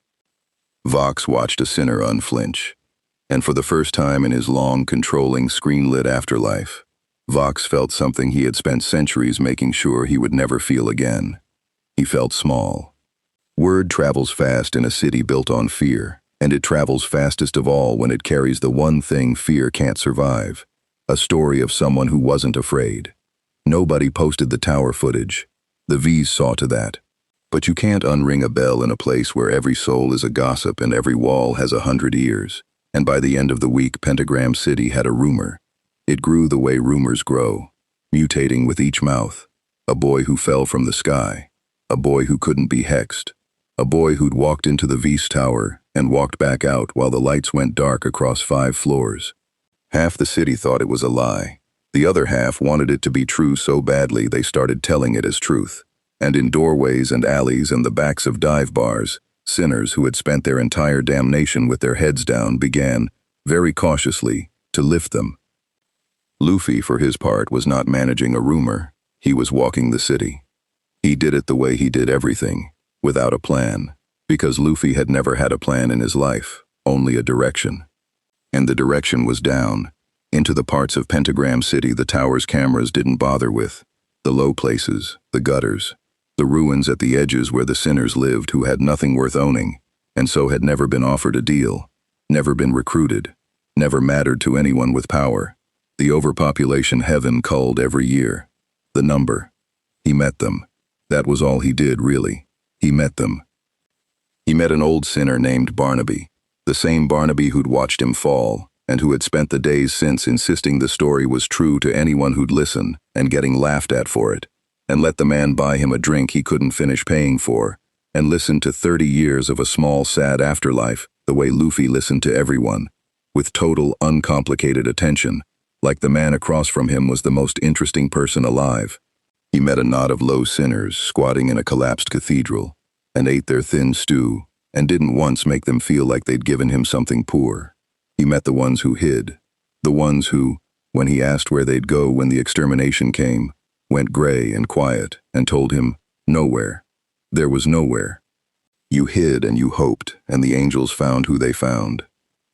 Vox watched a sinner unflinch, and for the first time in his long, controlling, screen-lit afterlife, Vox felt something he had spent centuries making sure he would never feel again. He felt small. Word travels fast in a city built on fear, and it travels fastest of all when it carries the one thing fear can't survive, a story of someone who wasn't afraid. Nobody posted the tower footage. The Vees saw to that. But you can't unring a bell in a place where every soul is a gossip and every wall has 100 ears. And by the end of the week, Pentagram City had a rumor. It grew the way rumors grow, mutating with each mouth. A boy who fell from the sky. A boy who couldn't be hexed. A boy who'd walked into the Vees Tower and walked back out while the lights went dark across 5 floors. Half the city thought it was a lie. The other half wanted it to be true so badly they started telling it as truth. And in doorways and alleys and the backs of dive bars, sinners who had spent their entire damnation with their heads down began, very cautiously, to lift them. Luffy, for his part, was not managing a rumor. He was walking the city. He did it the way he did everything, without a plan, because Luffy had never had a plan in his life, only a direction. And the direction was down, into the parts of Pentagram City the tower's cameras didn't bother with, the low places, the gutters, the ruins at the edges where the sinners lived who had nothing worth owning, and so had never been offered a deal, never been recruited, never mattered to anyone with power. The overpopulation heaven culled every year. The number. He met them. That was all he did, really. He met them. He met an old sinner named Barnaby, the same Barnaby who'd watched him fall, and who had spent the days since insisting the story was true to anyone who'd listen, and getting laughed at for it, and let the man buy him a drink he couldn't finish paying for, and listen to 30 years of a small, sad afterlife the way Luffy listened to everyone, with total, uncomplicated attention, like the man across from him was the most interesting person alive. He met a knot of low sinners squatting in a collapsed cathedral, and ate their thin stew, and didn't once make them feel like they'd given him something poor. He met the ones who hid, the ones who, when he asked where they'd go when the extermination came, went gray and quiet and told him, nowhere. There was nowhere. You hid and you hoped, and the angels found who they found.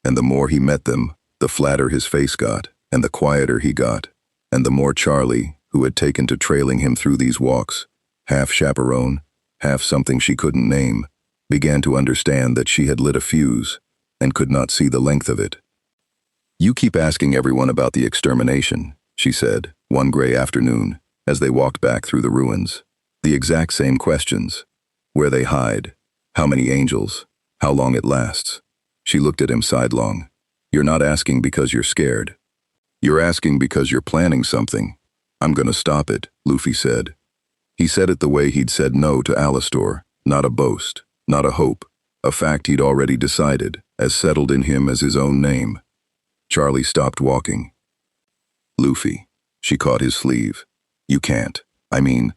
And the more he met them, the flatter his face got, and the quieter he got, and the more Charlie, who had taken to trailing him through these walks, half chaperone, half something she couldn't name, began to understand that she had lit a fuse and could not see the length of it. "You keep asking everyone about the extermination," she said, one gray afternoon, as they walked back through the ruins. "The exact same questions. Where they hide, how many angels, how long it lasts." She looked at him sidelong. "You're not asking because you're scared. You're asking because you're planning something." "I'm gonna stop it," Luffy said. He said it the way he'd said no to Alastor, not a boast, not a hope, a fact he'd already decided, as settled in him as his own name. Charlie stopped walking. "Luffy," she caught his sleeve. "You can't. I mean,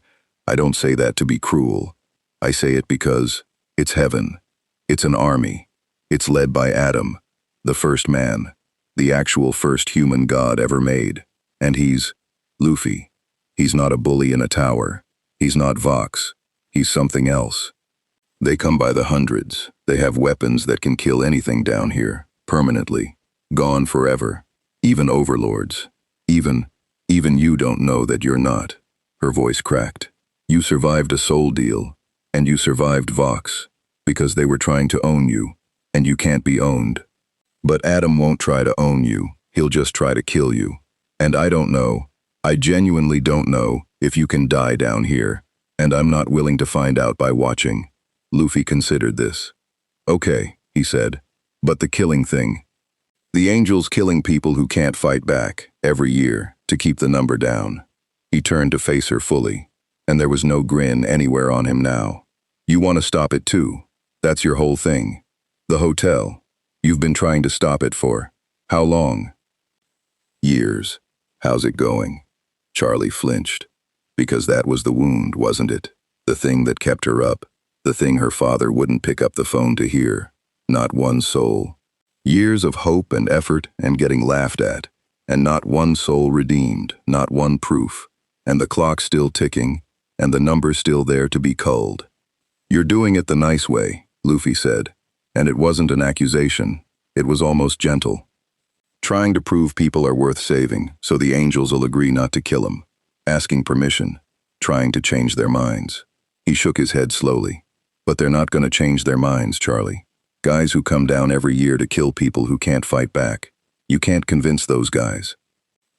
I don't say that to be cruel. I say it because it's heaven. It's an army. It's led by Adam, the first man, the actual first human God ever made. And he's Luffy. He's not a bully in a tower. He's not Vox. He's something else. They come by the hundreds. They have weapons that can kill anything down here, permanently, gone forever. Even overlords. Even you don't know that you're not." Her voice cracked. "You survived a soul deal, and you survived Vox, because they were trying to own you, and you can't be owned. But Adam won't try to own you, he'll just try to kill you. And I don't know, I genuinely don't know, if you can die down here, and I'm not willing to find out by watching." Luffy considered this. "Okay," he said, "but the killing thing. The angels killing people who can't fight back, every year, to keep the number down." He turned to face her fully, and there was no grin anywhere on him now. "You want to stop it too. That's your whole thing. The hotel. You've been trying to stop it for how long?" "Years. How's it going?" Charlie flinched. Because that was the wound, wasn't it? The thing that kept her up. The thing her father wouldn't pick up the phone to hear. Not one soul. Years of hope and effort and getting laughed at. And not one soul redeemed, not one proof. And the clock still ticking, and the number still there to be culled. "You're doing it the nice way," Luffy said. And it wasn't an accusation. It was almost gentle. "Trying to prove people are worth saving, so the angels will agree not to kill them. Asking permission. Trying to change their minds." He shook his head slowly. "But they're not going to change their minds, Charlie. Guys who come down every year to kill people who can't fight back. You can't convince those guys."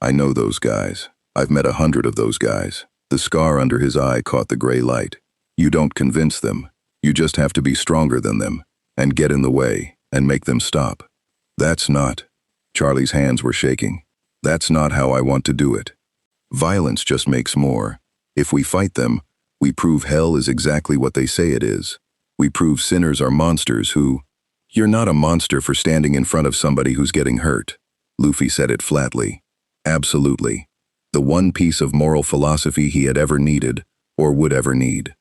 "I know those guys. I've met 100 of those guys." The scar under his eye caught the gray light. "You don't convince them. You just have to be stronger than them, and get in the way, and make them stop." "That's not..." Charlie's hands were shaking. "That's not how I want to do it. Violence just makes more. If we fight them, we prove hell is exactly what they say it is. We prove sinners are monsters who..." "You're not a monster for standing in front of somebody who's getting hurt." Luffy said it flatly. Absolutely. The one piece of moral philosophy he had ever needed, or would ever need.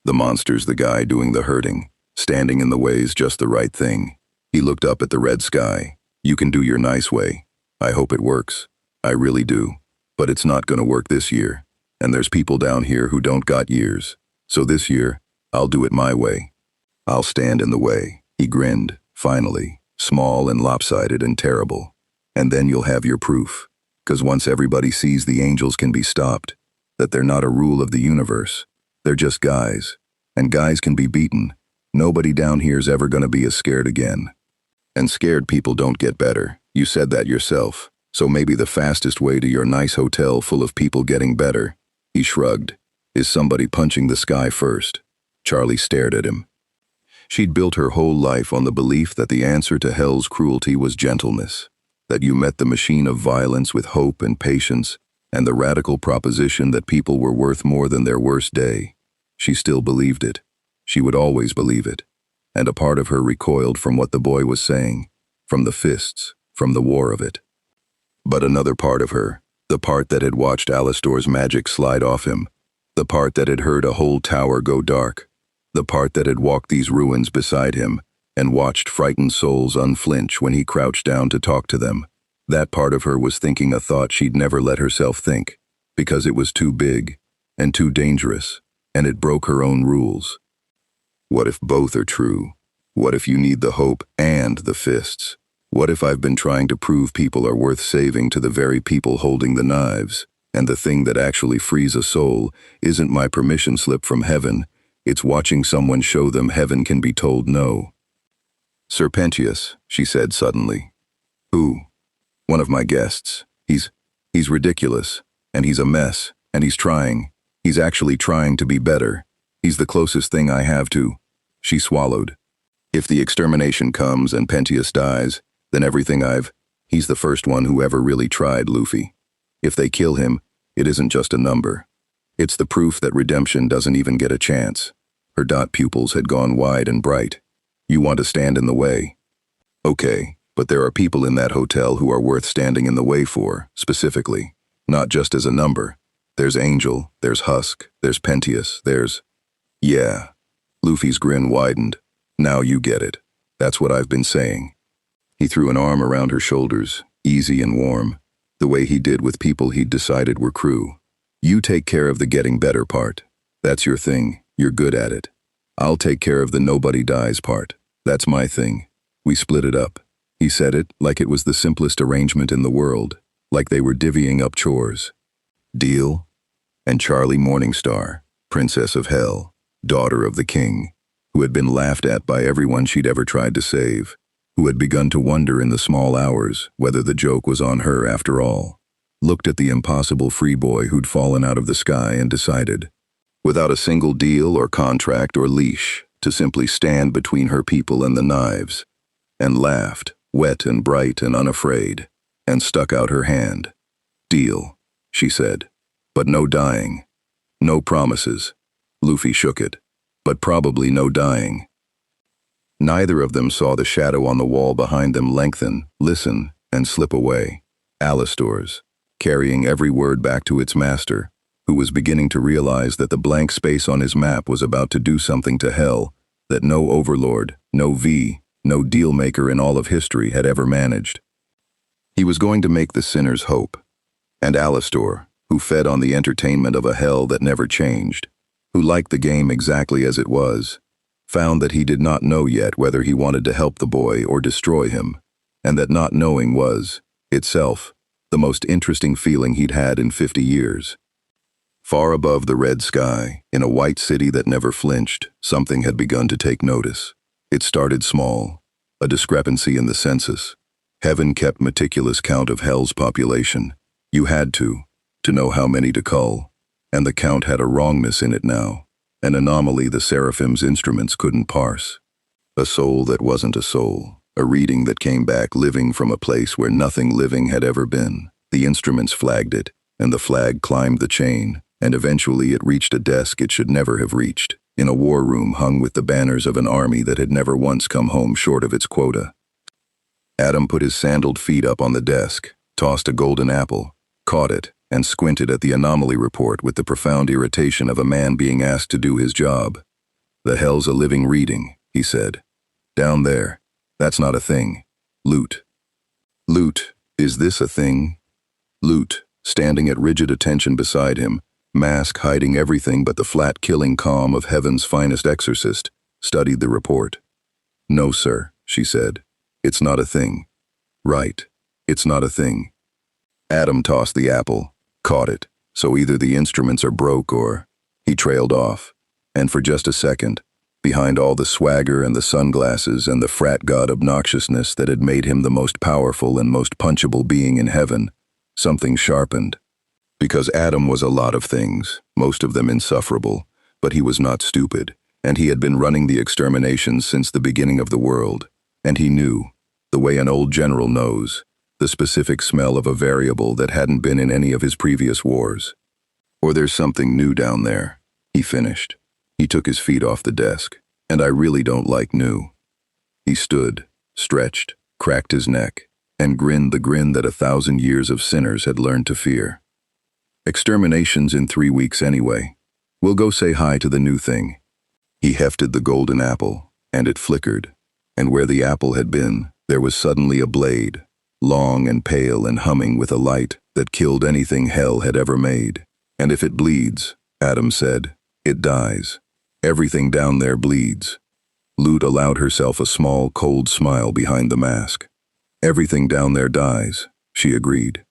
The monster's the guy doing the hurting. Standing in the way's just the right thing. He looked up at the red sky. "You can do your nice way. I hope it works. I really do. But it's not gonna work this year. And there's people down here who don't got years. So this year, I'll do it my way. I'll stand in the way." He grinned, finally, small and lopsided and terrible. "And then you'll have your proof. 'Cause once everybody sees the angels can be stopped, that they're not a rule of the universe. They're just guys. And guys can be beaten. Nobody down here's ever gonna be as scared again. And scared people don't get better. You said that yourself. So maybe the fastest way to your nice hotel full of people getting better," he shrugged, "is somebody punching the sky first." Charlie stared at him. She'd built her whole life on the belief that the answer to hell's cruelty was gentleness. That you met the machine of violence with hope and patience, and the radical proposition that people were worth more than their worst day. She still believed it. She would always believe it. And a part of her recoiled from what the boy was saying, from the fists, from the war of it. But another part of her, the part that had watched Alastor's magic slide off him, the part that had heard a whole tower go dark, the part that had walked these ruins beside him and watched frightened souls unflinch when he crouched down to talk to them, that part of her was thinking a thought she'd never let herself think, because it was too big and too dangerous, and it broke her own rules. What if both are true? What if you need the hope and the fists? What if I've been trying to prove people are worth saving to the very people holding the knives, and the thing that actually frees a soul isn't my permission slip from heaven, it's watching someone show them heaven can be told no? Serpentius, she said suddenly. Who? One of my guests. He's ridiculous, and he's a mess, and he's actually trying to be better. He's the closest thing I have to. She swallowed. If the extermination comes and Pentius dies, then he's the first one who ever really tried, Luffy. If they kill him, it isn't just a number. It's the proof that redemption doesn't even get a chance. Her dot pupils had gone wide and bright. You want to stand in the way? Okay, but there are people in that hotel who are worth standing in the way for, specifically. Not just as a number. There's Angel, there's Husk, there's Pentius, there's... Yeah. Luffy's grin widened. Now you get it. That's what I've been saying. He threw an arm around her shoulders, easy and warm, the way he did with people he'd decided were crew. You take care of the getting better part. That's your thing. You're good at it. I'll take care of the nobody dies part. That's my thing. We split it up. He said it like it was the simplest arrangement in the world, like they were divvying up chores. Deal? And Charlie Morningstar, Princess of Hell, daughter of the king, who had been laughed at by everyone she'd ever tried to save, who had begun to wonder in the small hours whether the joke was on her after all, looked at the impossible free boy who'd fallen out of the sky and decided, without a single deal or contract or leash, to simply stand between her people and the knives, and laughed, wet and bright and unafraid, and stuck out her hand. Deal, she said, but no dying. No promises. Luffy shook it, but probably no dying. Neither of them saw the shadow on the wall behind them lengthen, listen, and slip away. Alastor's, carrying every word back to its master, who was beginning to realize that the blank space on his map was about to do something to hell that no overlord, no V, no deal-maker in all of history had ever managed. He was going to make the sinners hope. And Alastor, who fed on the entertainment of a hell that never changed, who liked the game exactly as it was, found that he did not know yet whether he wanted to help the boy or destroy him, and that not knowing was, itself, the most interesting feeling he'd had in 50 years. Far above the red sky, in a white city that never flinched, something had begun to take notice. It started small, a discrepancy in the census. Heaven kept meticulous count of hell's population. You had to know how many to cull, and the count had a wrongness in it now, an anomaly the Seraphim's instruments couldn't parse. A soul that wasn't a soul, a reading that came back living from a place where nothing living had ever been. The instruments flagged it, and the flag climbed the chain, and eventually it reached a desk it should never have reached, in a war room hung with the banners of an army that had never once come home short of its quota. Adam put his sandaled feet up on the desk, tossed a golden apple, caught it, and squinted at the anomaly report with the profound irritation of a man being asked to do his job. The hell's a living reading, he said. Down there. That's not a thing. Loot. Loot. Is this a thing? Loot, standing at rigid attention beside him, mask hiding everything but the flat killing calm of heaven's finest exorcist, studied the report. No, sir, she said. It's not a thing. Right. It's not a thing. Adam tossed the apple, caught it, so either the instruments are broke or... He trailed off, and for just a second, behind all the swagger and the sunglasses and the frat god obnoxiousness that had made him the most powerful and most punchable being in heaven, something sharpened. Because Adam was a lot of things, most of them insufferable, but he was not stupid, and he had been running the exterminations since the beginning of the world, and he knew, the way an old general knows, the specific smell of a variable that hadn't been in any of his previous wars. Or there's something new down there, he finished. He took his feet off the desk, and I really don't like new. He stood, stretched, cracked his neck, and grinned the grin that 1,000 years of sinners had learned to fear. Extermination's in 3 weeks anyway. We'll go say hi to the new thing. He hefted the golden apple, and it flickered, and where the apple had been, there was suddenly a blade, long and pale and humming with a light that killed anything hell had ever made. And if it bleeds, Adam said, it dies. Everything down there bleeds. Lute allowed herself a small, cold smile behind the mask. Everything down there dies, she agreed.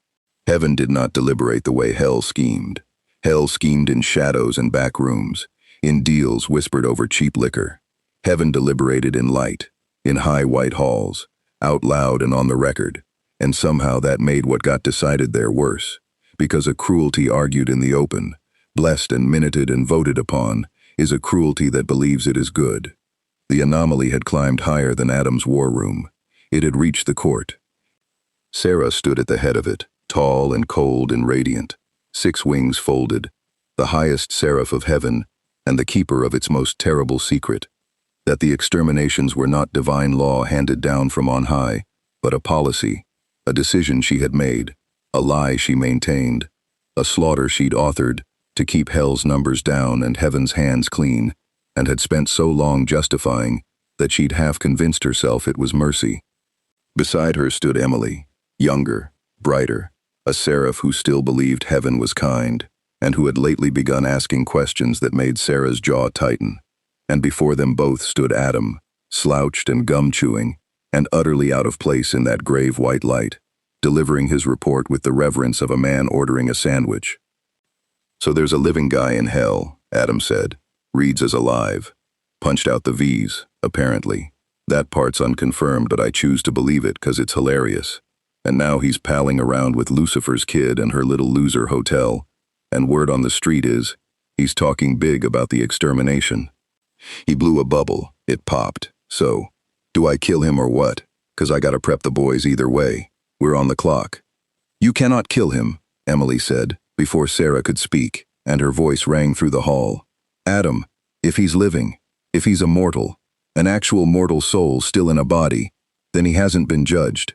Heaven did not deliberate the way hell schemed. Hell schemed in shadows and back rooms, in deals whispered over cheap liquor. Heaven deliberated in light, in high white halls, out loud and on the record, and somehow that made what got decided there worse, because a cruelty argued in the open, blessed and minuted and voted upon, is a cruelty that believes it is good. The anomaly had climbed higher than Adam's war room. It had reached the court. Sarah stood at the head of it, tall and cold and radiant, 6 wings folded, the highest seraph of heaven and the keeper of its most terrible secret, that the exterminations were not divine law handed down from on high, but a policy, a decision she had made, a lie she maintained, a slaughter she'd authored to keep hell's numbers down and heaven's hands clean, and had spent so long justifying that she'd half convinced herself it was mercy. Beside her stood Emily, younger, brighter, a seraph who still believed heaven was kind, and who had lately begun asking questions that made Sarah's jaw tighten. And before them both stood Adam, slouched and gum-chewing, and utterly out of place in that grave white light, delivering his report with the reverence of a man ordering a sandwich. "So there's a living guy in hell," Adam said. "Reads as alive. Punched out the Vees, apparently. That part's unconfirmed, but I choose to believe it 'cause it's hilarious. And now he's palling around with Lucifer's kid and her little loser hotel, and word on the street is, he's talking big about the extermination. He blew a bubble, it popped, so, do I kill him or what? 'Cause I gotta prep the boys either way. We're on the clock." "You cannot kill him," Emily said, before Sarah could speak, and her voice rang through the hall. "Adam, if he's living, if he's a mortal, an actual mortal soul still in a body, then he hasn't been judged.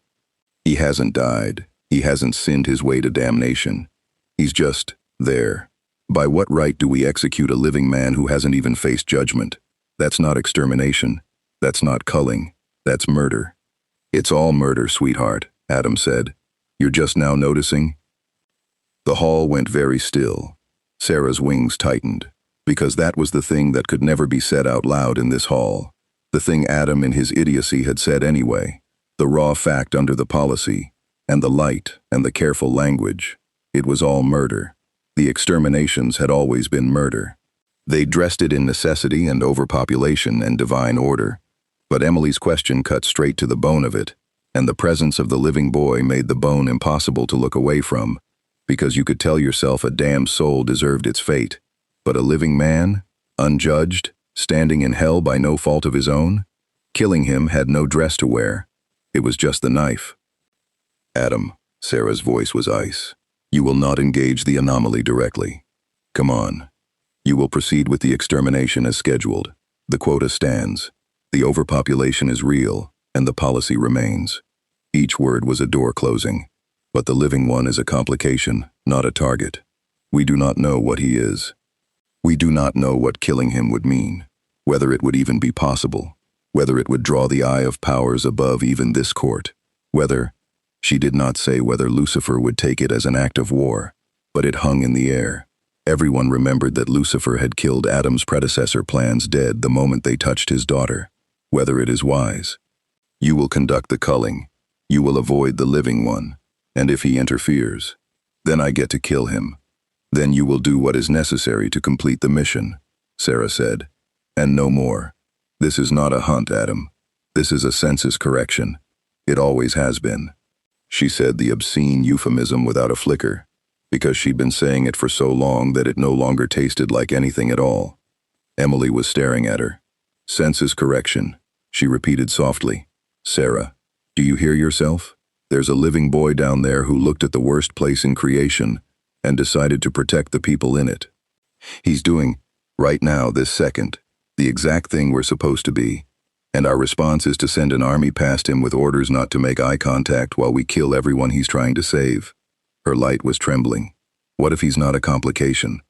He hasn't died. He hasn't sinned his way to damnation. He's just there. By what right do we execute a living man who hasn't even faced judgment? That's not extermination. That's not culling. That's murder." "It's all murder, sweetheart," Adam said. "You're just now noticing?" The hall went very still. Sarah's wings tightened, because that was the thing that could never be said out loud in this hall. The thing Adam in his idiocy had said anyway. The raw fact under the policy, and the light and the careful language. It was all murder. The exterminations had always been murder. They dressed it in necessity and overpopulation and divine order. But Emily's question cut straight to the bone of it, and the presence of the living boy made the bone impossible to look away from, because you could tell yourself a damned soul deserved its fate. But a living man, unjudged, standing in hell by no fault of his own? Killing him had no dress to wear. It was just the knife. "Adam," Sarah's voice was ice. "You will not engage the anomaly directly. Come on. You will proceed with the extermination as scheduled. The quota stands. The overpopulation is real, and the policy remains." Each word was a door closing. But the living one is a complication, not a target. We do not know what he is. We do not know what killing him would mean, whether it would even be possible, whether it would draw the eye of powers above even this court, whether, she did not say whether Lucifer would take it as an act of war, but it hung in the air. Everyone remembered that Lucifer had killed Adam's predecessor plans dead the moment they touched his daughter, whether it is wise. "You will conduct the culling. You will avoid the living one. And if he interferes, then I get to kill him. Then you will do what is necessary to complete the mission," Sarah said. "And no more. This is not a hunt, Adam. This is a census correction. It always has been." She said the obscene euphemism without a flicker, because she'd been saying it for so long that it no longer tasted like anything at all. Emily was staring at her. "Census correction," she repeated softly. "Sarah, do you hear yourself? There's a living boy down there who looked at the worst place in creation and decided to protect the people in it. He's doing, right now, this second, the exact thing we're supposed to be, and our response is to send an army past him with orders not to make eye contact while we kill everyone he's trying to save." Her light was trembling. What if he's not a complication?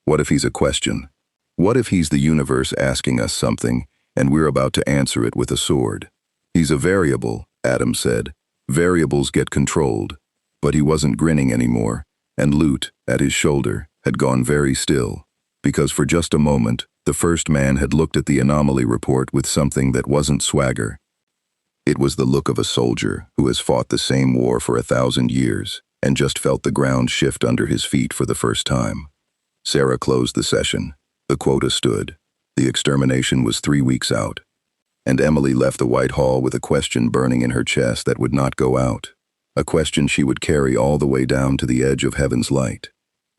What if he's a question? What if he's the universe asking us something, and we're about to answer it with a sword? "He's a variable," Adam said. "Variables get controlled." But he wasn't grinning anymore, and Lute, at his shoulder, had gone very still. because for just a moment, the first man had looked at the anomaly report with something that wasn't swagger. It was the look of a soldier who has fought the same war for 1,000 years and just felt the ground shift under his feet for the first time. Sarah closed the session. The quota stood. The extermination was 3 weeks out. And Emily left the White Hall with a question burning in her chest that would not go out. A question she would carry all the way down to the edge of heaven's light,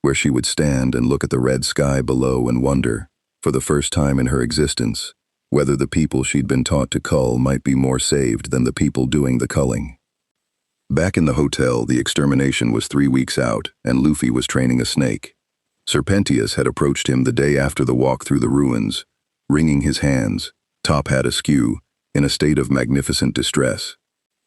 where she would stand and look at the red sky below and wonder, for the first time in her existence, whether the people she'd been taught to cull might be more saved than the people doing the culling. Back in the hotel, the extermination was 3 weeks out, and Luffy was training a snake. Serpentius had approached him the day after the walk through the ruins, wringing his hands, top hat askew, in a state of magnificent distress.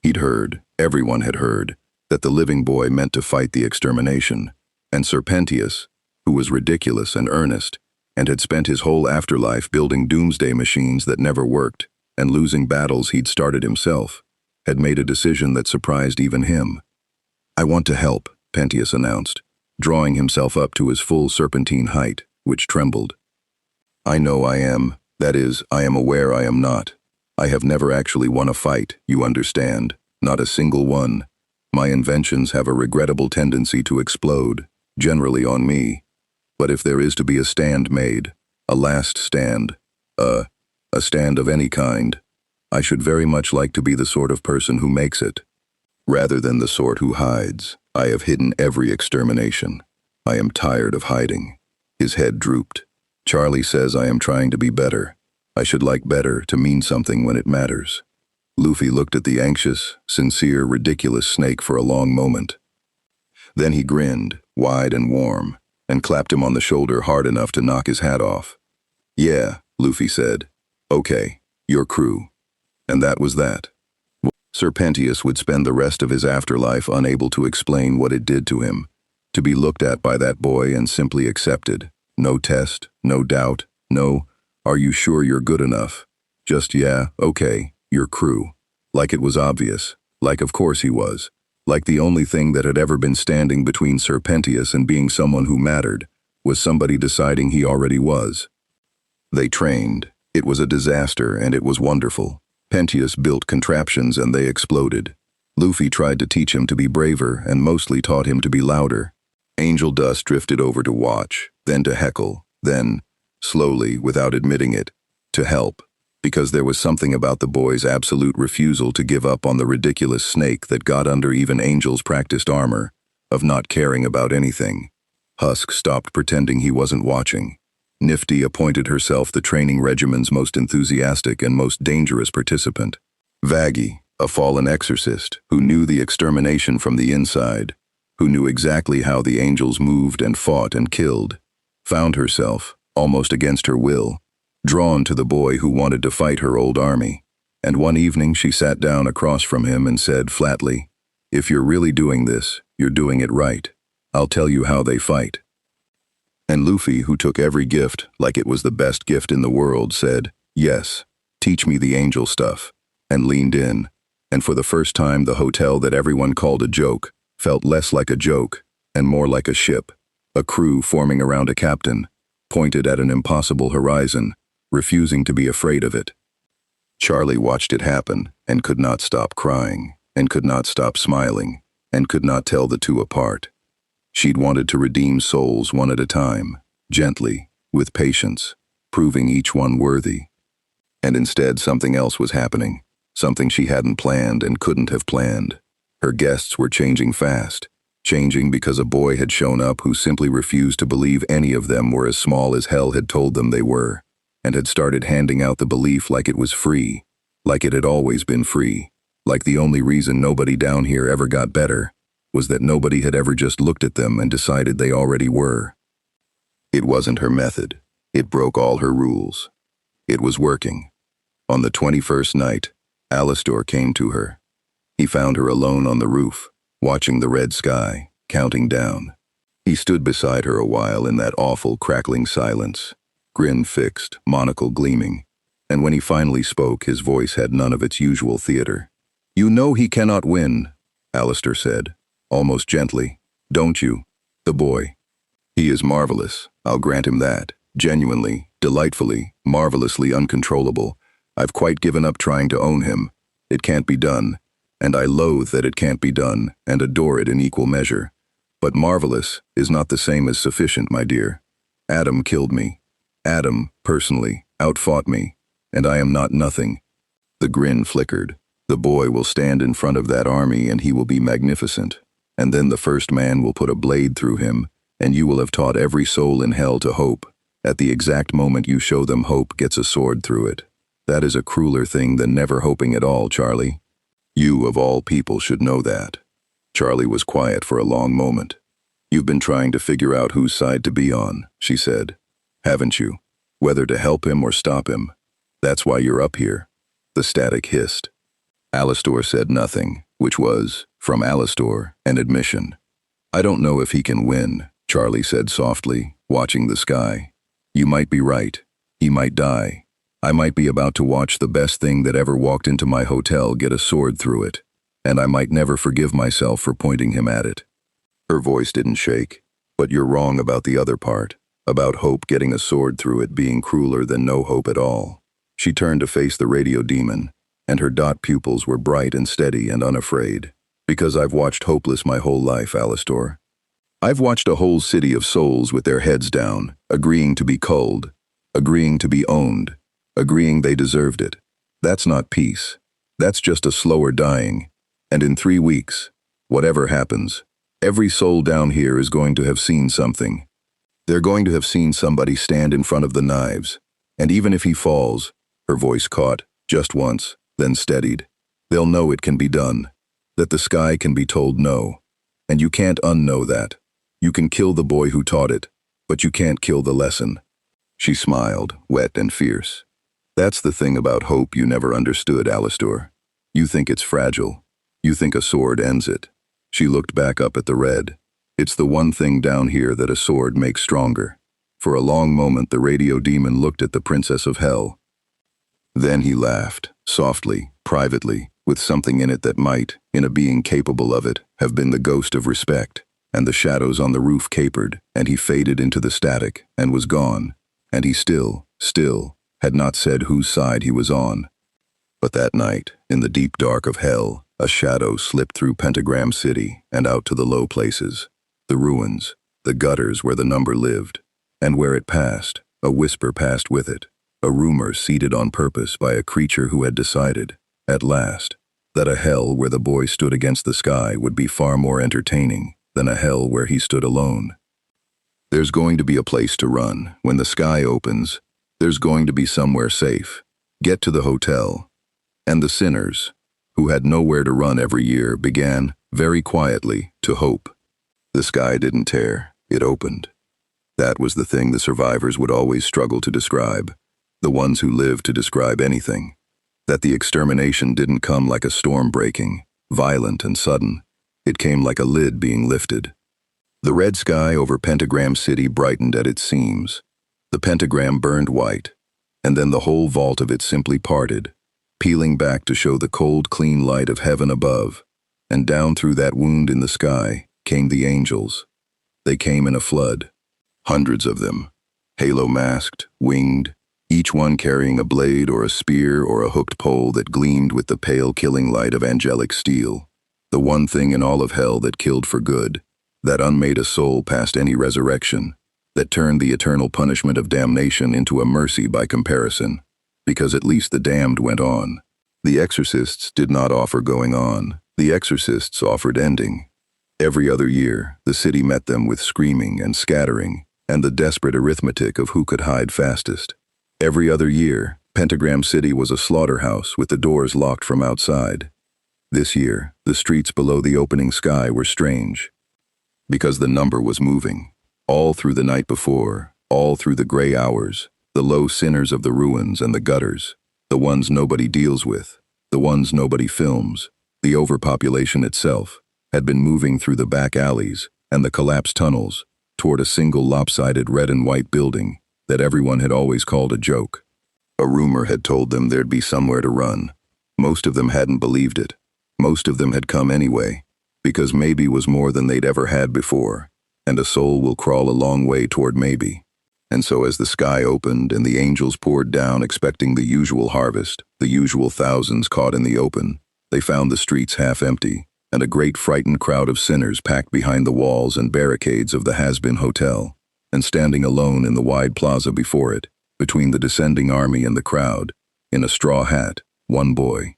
He'd heard, everyone had heard, that the living boy meant to fight the extermination, and Serpentius, who was ridiculous and earnest, and had spent his whole afterlife building doomsday machines that never worked, and losing battles he'd started himself, had made a decision that surprised even him. "I want to help," Pentius announced, drawing himself up to his full serpentine height, which trembled. "I know I am. That is, I am aware I am not. I have never actually won a fight, you understand. Not a single one. My inventions have a regrettable tendency to explode, generally on me. But if there is to be a stand made, a last stand, a stand of any kind, I should very much like to be the sort of person who makes it, rather than the sort who hides. I have hidden every extermination. I am tired of hiding." His head drooped. "Charlie says I am trying to be better. I should like better to mean something when it matters." Luffy looked at the anxious, sincere, ridiculous snake for a long moment. Then he grinned, wide and warm, and clapped him on the shoulder hard enough to knock his hat off. "Yeah," Luffy said. "Okay, your crew." And that was that. Serpentius would spend the rest of his afterlife unable to explain what it did to him, to be looked at by that boy and simply accepted. No test, no doubt, no, "Are you sure you're good enough?" Just, "Yeah, okay, your crew." Like it was obvious, like of course he was, like the only thing that had ever been standing between Serpentius and being someone who mattered was somebody deciding he already was. They trained. It was a disaster and it was wonderful. Pentius built contraptions and they exploded. Luffy tried to teach him to be braver and mostly taught him to be louder. Angel Dust drifted over to watch, then to heckle, then, slowly, without admitting it, to help, because there was something about the boy's absolute refusal to give up on the ridiculous snake that got under even Angel's practiced armor, of not caring about anything. Husk stopped pretending he wasn't watching. Nifty appointed herself the training regiment's most enthusiastic and most dangerous participant. Vaggie, a fallen exorcist, who knew the extermination from the inside, who knew exactly how the angels moved and fought and killed, found herself, almost against her will, drawn to the boy who wanted to fight her old army. And one evening she sat down across from him and said flatly, "If you're really doing this, you're doing it right. I'll tell you how they fight." And Luffy, who took every gift like it was the best gift in the world, said, "Yes, teach me the angel stuff," and leaned in. And for the first time, the hotel that everyone called a joke felt less like a joke and more like a ship, a crew forming around a captain, pointed at an impossible horizon, refusing to be afraid of it. Charlie watched it happen and could not stop crying, and could not stop smiling, and could not tell the two apart. She'd wanted to redeem souls one at a time, gently, with patience, proving each one worthy. And instead something else was happening, something she hadn't planned and couldn't have planned. Her guests were changing fast, changing because a boy had shown up who simply refused to believe any of them were as small as hell had told them they were, and had started handing out the belief like it was free, like it had always been free, like the only reason nobody down here ever got better was that nobody had ever just looked at them and decided they already were. It wasn't her method. It broke all her rules. It was working. On the 21st night, Alastor came to her. He found her alone on the roof, watching the red sky, counting down. He stood beside her a while in that awful crackling silence, grin fixed, monocle gleaming, and when he finally spoke, his voice had none of its usual theater. "You know he cannot win," Alastor said, almost gently. "Don't you?" The boy. "He is marvelous, I'll grant him that, Genuinely, delightfully, marvelously uncontrollable. I've quite given up trying to own him. It can't be done, and I loathe that it can't be done, and adore it in equal measure. But marvelous is not the same as sufficient, my dear. Adam killed me. Adam, personally, outfought me, and I am not nothing. The grin flickered. The boy will stand in front of that army and he will be magnificent. And then the first man will put a blade through him, and you will have taught every soul in hell to hope. At the exact moment you show them hope gets a sword through it. That is a crueler thing than never hoping at all, Charlie. You, of all people, should know that. Charlie was quiet for a long moment. You've been trying to figure out whose side to be on, she said. Haven't you? Whether to help him or stop him. That's why you're up here. The static hissed. Alastor said nothing, which was, from Alastor, an admission. I don't know if he can win, Charlie said softly, watching the sky. You might be right. He might die. I might be about to watch the best thing that ever walked into my hotel get a sword through it, and I might never forgive myself for pointing him at it. Her voice didn't shake. But you're wrong about the other part, about hope getting a sword through it being crueler than no hope at all. She turned to face the radio demon, and her dot pupils were bright and steady and unafraid. Because I've watched hopeless my whole life, Alastor. I've watched a whole city of souls with their heads down, agreeing to be culled, agreeing to be owned, agreeing they deserved it. That's not peace. That's just a slower dying. And in 3 weeks, whatever happens, every soul down here is going to have seen something. They're going to have seen somebody stand in front of the knives. And even if he falls, her voice caught, just once, then steadied, they'll know it can be done. That the sky can be told no. And you can't unknow that. You can kill the boy who taught it, but you can't kill the lesson. She smiled, wet and fierce. That's the thing about hope you never understood, Alastor. You think it's fragile. You think a sword ends it. She looked back up at the red. It's the one thing down here that a sword makes stronger. For a long moment the radio demon looked at the Princess of Hell. Then he laughed, softly, privately, with something in it that might, in a being capable of it, have been the ghost of respect. And the shadows on the roof capered, and he faded into the static, and was gone. And he still, had not said whose side he was on. But that night, in the deep dark of hell, a shadow slipped through Pentagram City and out to the low places, the ruins, the gutters where the number lived. And where it passed, a whisper passed with it, a rumor seeded on purpose by a creature who had decided, at last, that a hell where the boy stood against the sky would be far more entertaining than a hell where he stood alone. There's going to be a place to run. When the sky opens, there's going to be somewhere safe. Get to the hotel. And the sinners, who had nowhere to run every year, began, very quietly, to hope. The sky didn't tear, it opened. That was the thing the survivors would always struggle to describe, the ones who lived to describe anything. That the extermination didn't come like a storm breaking, violent and sudden. It came like a lid being lifted. The red sky over Pentagram City brightened at its seams. The pentagram burned white, and then the whole vault of it simply parted, peeling back to show the cold, clean light of heaven above. And down through that wound in the sky came the angels. They came in a flood. Hundreds of them, halo-masked, winged, each one carrying a blade or a spear or a hooked pole that gleamed with the pale killing light of angelic steel. The one thing in all of hell that killed for good, that unmade a soul past any resurrection, that turned the eternal punishment of damnation into a mercy by comparison, because at least the damned went on. The exorcists did not offer going on. The exorcists offered ending. Every other year, the city met them with screaming and scattering, and the desperate arithmetic of who could hide fastest. Every other year, Pentagram City was a slaughterhouse with the doors locked from outside. This year, the streets below the opening sky were strange, because the number was moving. All through the night before, all through the gray hours, the low sinners of the ruins and the gutters, the ones nobody deals with, the ones nobody films, the overpopulation itself, had been moving through the back alleys and the collapsed tunnels toward a single lopsided red and white building that everyone had always called a joke. A rumor had told them there'd be somewhere to run. Most of them hadn't believed it. Most of them had come anyway, because maybe was more than they'd ever had before, and a soul will crawl a long way toward maybe. And so as the sky opened and the angels poured down expecting the usual harvest, the usual thousands caught in the open, they found the streets half empty, and a great frightened crowd of sinners packed behind the walls and barricades of the Hazbin hotel, and standing alone in the wide plaza before it, between the descending army and the crowd, in a straw hat, one boy.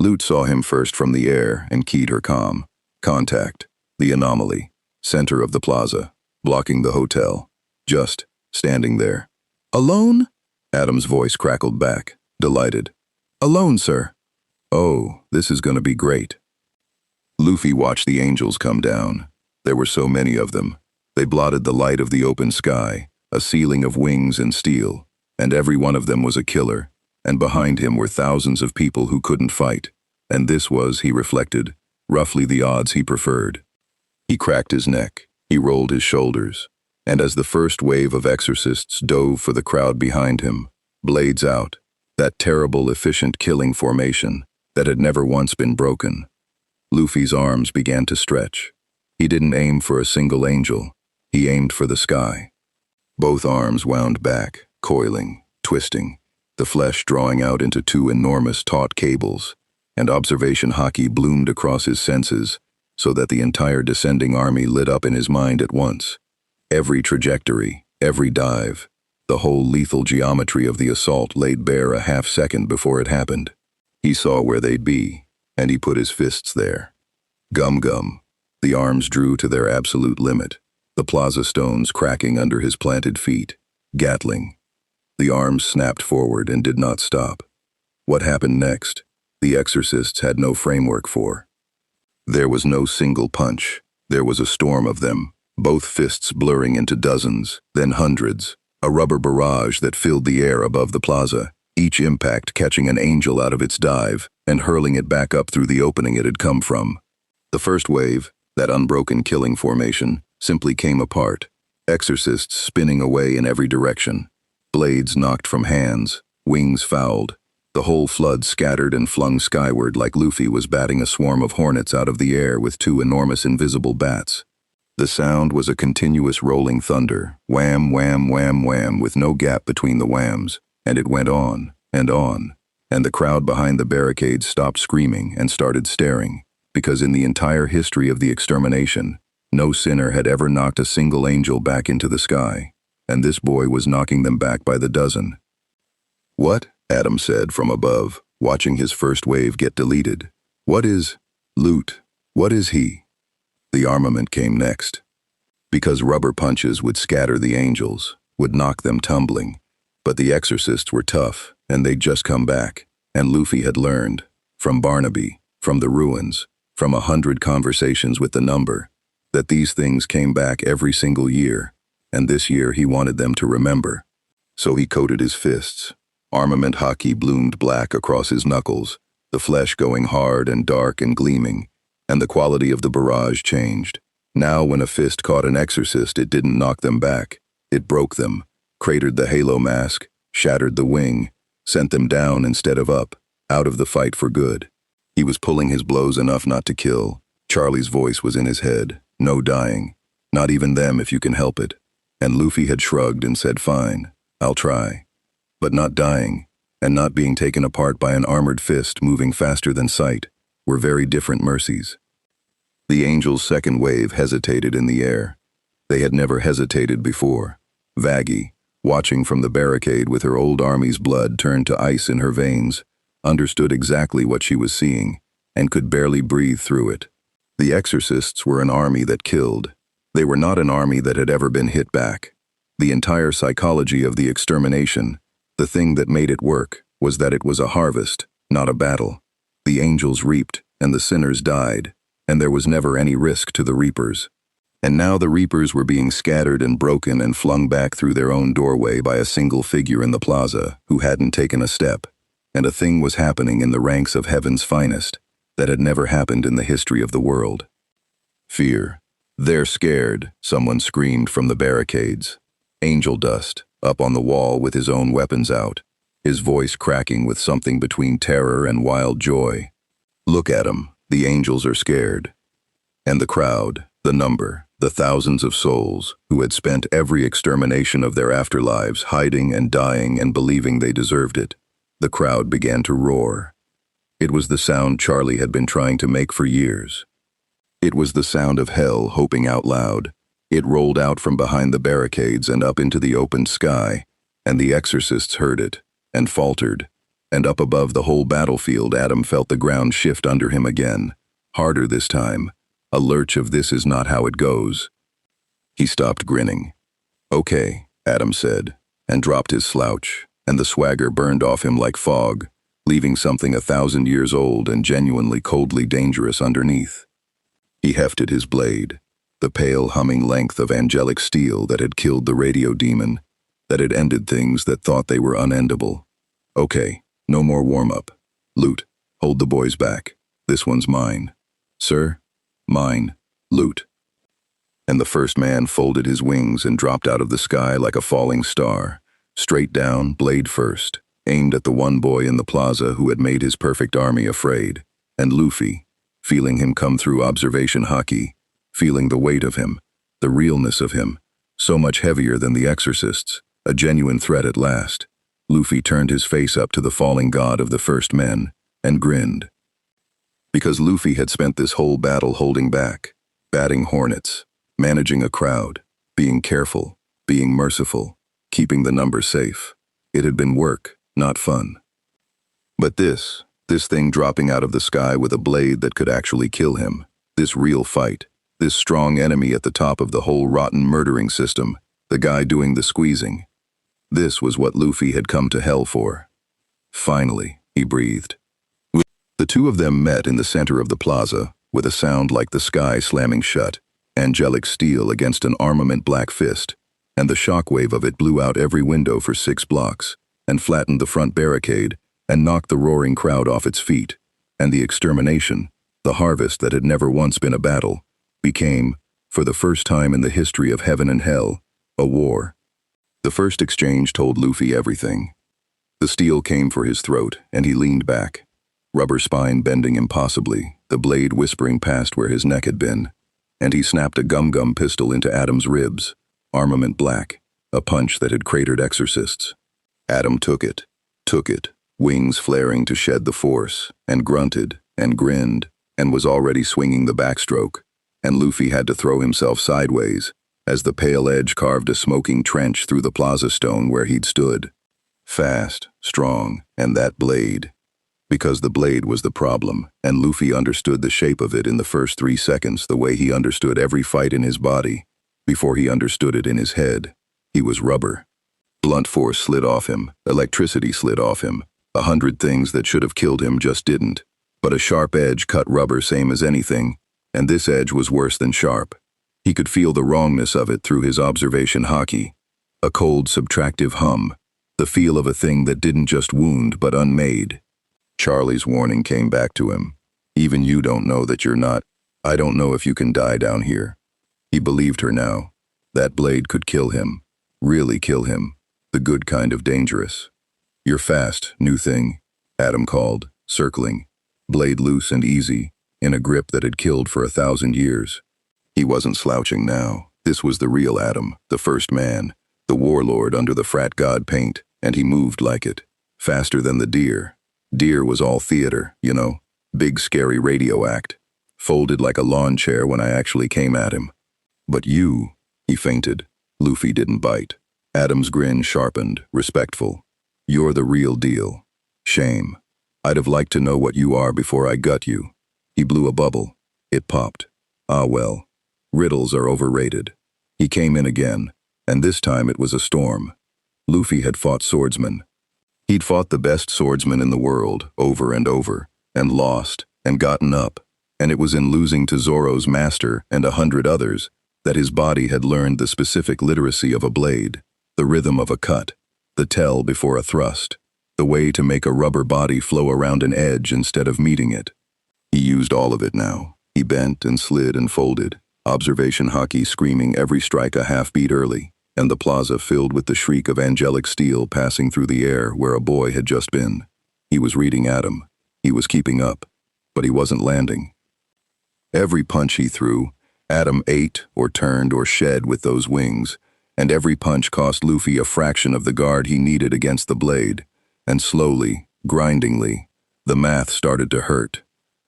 Lute saw him first from the air and keyed her comm. Contact, the anomaly, center of the plaza, blocking the hotel, just standing there. Alone? Adam's voice crackled back, delighted. Alone, sir. Oh, this is going to be great. Luffy watched the angels come down. There were so many of them. They blotted the light of the open sky, a ceiling of wings and steel, and every one of them was a killer, and behind him were thousands of people who couldn't fight, and this was, he reflected, roughly the odds he preferred. He cracked his neck, he rolled his shoulders, and as the first wave of exorcists dove for the crowd behind him, blades out, that terrible efficient killing formation that had never once been broken, Luffy's arms began to stretch. He didn't aim for a single angel, he aimed for the sky. Both arms wound back, coiling, twisting, the flesh drawing out into two enormous taut cables, and observation haki bloomed across his senses so that the entire descending army lit up in his mind at once. Every trajectory, every dive, the whole lethal geometry of the assault laid bare a half-second before it happened. He saw where they'd be, and he put his fists there. Gum-gum. The arms drew to their absolute limit, the plaza stones cracking under his planted feet. Gatling. The arms snapped forward and did not stop. What happened next, the exorcists had no framework for. There was no single punch. There was a storm of them, both fists blurring into dozens, then hundreds, a rubber barrage that filled the air above the plaza, each impact catching an angel out of its dive and hurling it back up through the opening it had come from. The first wave, that unbroken killing formation, simply came apart, exorcists spinning away in every direction, blades knocked from hands, wings fouled, the whole flood scattered and flung skyward like Luffy was batting a swarm of hornets out of the air with two enormous invisible bats. The sound was a continuous rolling thunder, wham, wham, wham, wham, with no gap between the whams, and it went on, and the crowd behind the barricades stopped screaming and started staring, because in the entire history of the extermination, no sinner had ever knocked a single angel back into the sky, and this boy was knocking them back by the dozen. What? Adam said from above, watching his first wave get deleted. What is Lute? What is he? The armament came next. Because rubber punches would scatter the angels, would knock them tumbling, but the exorcists were tough, and they'd just come back, and Luffy had learned, from Barnaby, from the ruins, from 100 conversations with the number, that these things came back every single year, and this year he wanted them to remember. So he coated his fists. Armament haki bloomed black across his knuckles, the flesh going hard and dark and gleaming, and the quality of the barrage changed. Now when a fist caught an exorcist, it didn't knock them back. It broke them, cratered the halo mask, shattered the wing, sent them down instead of up, out of the fight for good. He was pulling his blows enough not to kill. Charlie's voice was in his head. No dying. Not even them if you can help it. And Luffy had shrugged and said, fine, I'll try. But not dying, and not being taken apart by an armored fist moving faster than sight, were very different mercies. The angels' second wave hesitated in the air. They had never hesitated before. Vaggie, watching from the barricade with her old army's blood turned to ice in her veins, understood exactly what she was seeing, and could barely breathe through it. The exorcists were an army that killed. They were not an army that had ever been hit back. The entire psychology of the extermination, the thing that made it work, was that it was a harvest, not a battle. The angels reaped, and the sinners died, and there was never any risk to the reapers. And now the reapers were being scattered and broken and flung back through their own doorway by a single figure in the plaza who hadn't taken a step, and a thing was happening in the ranks of heaven's finest that had never happened in the history of the world. Fear. They're scared, someone screamed from the barricades. Angel dust, up on the wall with his own weapons out, his voice cracking with something between terror and wild joy. Look at 'em, the angels are scared. And the crowd, the number, The thousands of souls who had spent every extermination of their afterlives hiding and dying and believing they deserved it. The crowd began to roar. It was the sound Charlie had been trying to make for years. It was the sound of hell hoping out loud. It rolled out from behind the barricades and up into the open sky, and the exorcists heard it, and faltered. And up above the whole battlefield, Adam felt the ground shift under him again, harder this time, a lurch of "this is not how it goes." He stopped grinning. "Okay," Adam said, and dropped his slouch, and the swagger burned off him like fog, leaving something 1,000 years old and genuinely coldly dangerous underneath. He hefted his blade, the pale humming length of angelic steel that had killed the radio demon, that had ended things that thought they were unendable. "Okay, no more warm-up. Loot, hold the boys back. This one's mine." "Sir?" "Mine. Loot." And the first man folded his wings and dropped out of the sky like a falling star, straight down, blade first, aimed at the one boy in the plaza who had made his perfect army afraid, and Luffy, feeling him come through observation hockey, feeling the weight of him, the realness of him, so much heavier than the exorcists, a genuine threat at last. Luffy turned his face up to the falling god of the first men, and grinned. Because Luffy had spent this whole battle holding back, batting hornets, managing a crowd, being careful, being merciful, keeping the numbers safe. It had been work, not fun. But this thing dropping out of the sky with a blade that could actually kill him, this real fight, this strong enemy at the top of the whole rotten murdering system, the guy doing the squeezing. This was what Luffy had come to hell for. Finally, he breathed. The two of them met in the center of the plaza, with a sound like the sky slamming shut, angelic steel against an armament black fist, and the shockwave of it blew out every window for 6 blocks, and flattened the front barricade, and knocked the roaring crowd off its feet, and the extermination, the harvest that had never once been a battle, became, for the first time in the history of heaven and hell, a war. The first exchange told Luffy everything. The steel came for his throat, and he leaned back, rubber spine bending impossibly, the blade whispering past where his neck had been, and he snapped a gum-gum pistol into Adam's ribs, armament black, a punch that had cratered exorcists. Adam took it, wings flaring to shed the force, and grunted, and grinned, and was already swinging the backstroke, and Luffy had to throw himself sideways, as the pale edge carved a smoking trench through the plaza stone where he'd stood. Fast, strong, and that blade. Because the blade was the problem, and Luffy understood the shape of it in the first 3 seconds the way he understood every fight in his body, before he understood it in his head. He was rubber. Blunt force slid off him, electricity slid off him, 100 things that should have killed him just didn't. But a sharp edge cut rubber same as anything, and this edge was worse than sharp. He could feel the wrongness of it through his observation hockey. A cold subtractive hum, the feel of a thing that didn't just wound but unmade. Charlie's warning came back to him. Even you don't know that you're not. I don't know if you can die down here. He believed her now. That blade could kill him. Really kill him. The good kind of dangerous. You're fast, new thing, Adam called, circling. Blade loose and easy, in a grip that had killed for 1,000 years. He wasn't slouching now. This was the real Adam, the first man, the warlord under the frat god paint, and he moved like it. Faster than the deer. Deer was all theater, you know, big scary radio act, folded like a lawn chair when I actually came at him. But you, he feinted. Luffy didn't bite. Adam's grin sharpened, respectful. You're the real deal. Shame. I'd have liked to know what you are before I gut you. He blew a bubble. It popped. Ah well. Riddles are overrated. He came in again, and this time it was a storm. Luffy had fought swordsmen. He'd fought the best swordsman in the world, over and over, and lost, and gotten up, and it was in losing to Zoro's master and 100 others that his body had learned the specific literacy of a blade, the rhythm of a cut, the tell before a thrust, the way to make a rubber body flow around an edge instead of meeting it. He used all of it now. He bent and slid and folded, observation hockey screaming every strike a half-beat early, and the plaza filled with the shriek of angelic steel passing through the air where a boy had just been. He was reading Adam. He was keeping up, but he wasn't landing. Every punch he threw, Adam ate or turned or shed with those wings, and every punch cost Luffy a fraction of the guard he needed against the blade, and slowly, grindingly, the math started to hurt.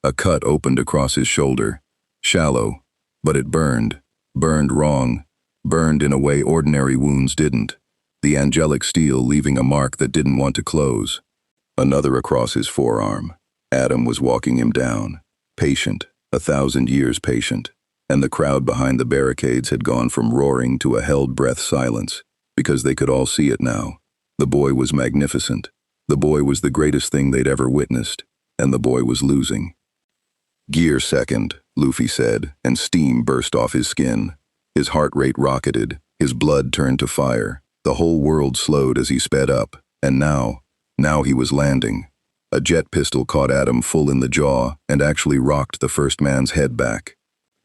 A cut opened across his shoulder, shallow, but it burned wrong, burned in a way ordinary wounds didn't, the angelic steel leaving a mark that didn't want to close. Another across his forearm. Adam was walking him down, patient, 1,000 years patient, and the crowd behind the barricades had gone from roaring to a held-breath silence, because they could all see it now. The boy was magnificent. The boy was the greatest thing they'd ever witnessed, and the boy was losing. "Gear second," Luffy said, and steam burst off his skin. His heart rate rocketed, his blood turned to fire. The whole world slowed as he sped up, and now he was landing. A jet pistol caught Adam full in the jaw and actually rocked the first man's head back.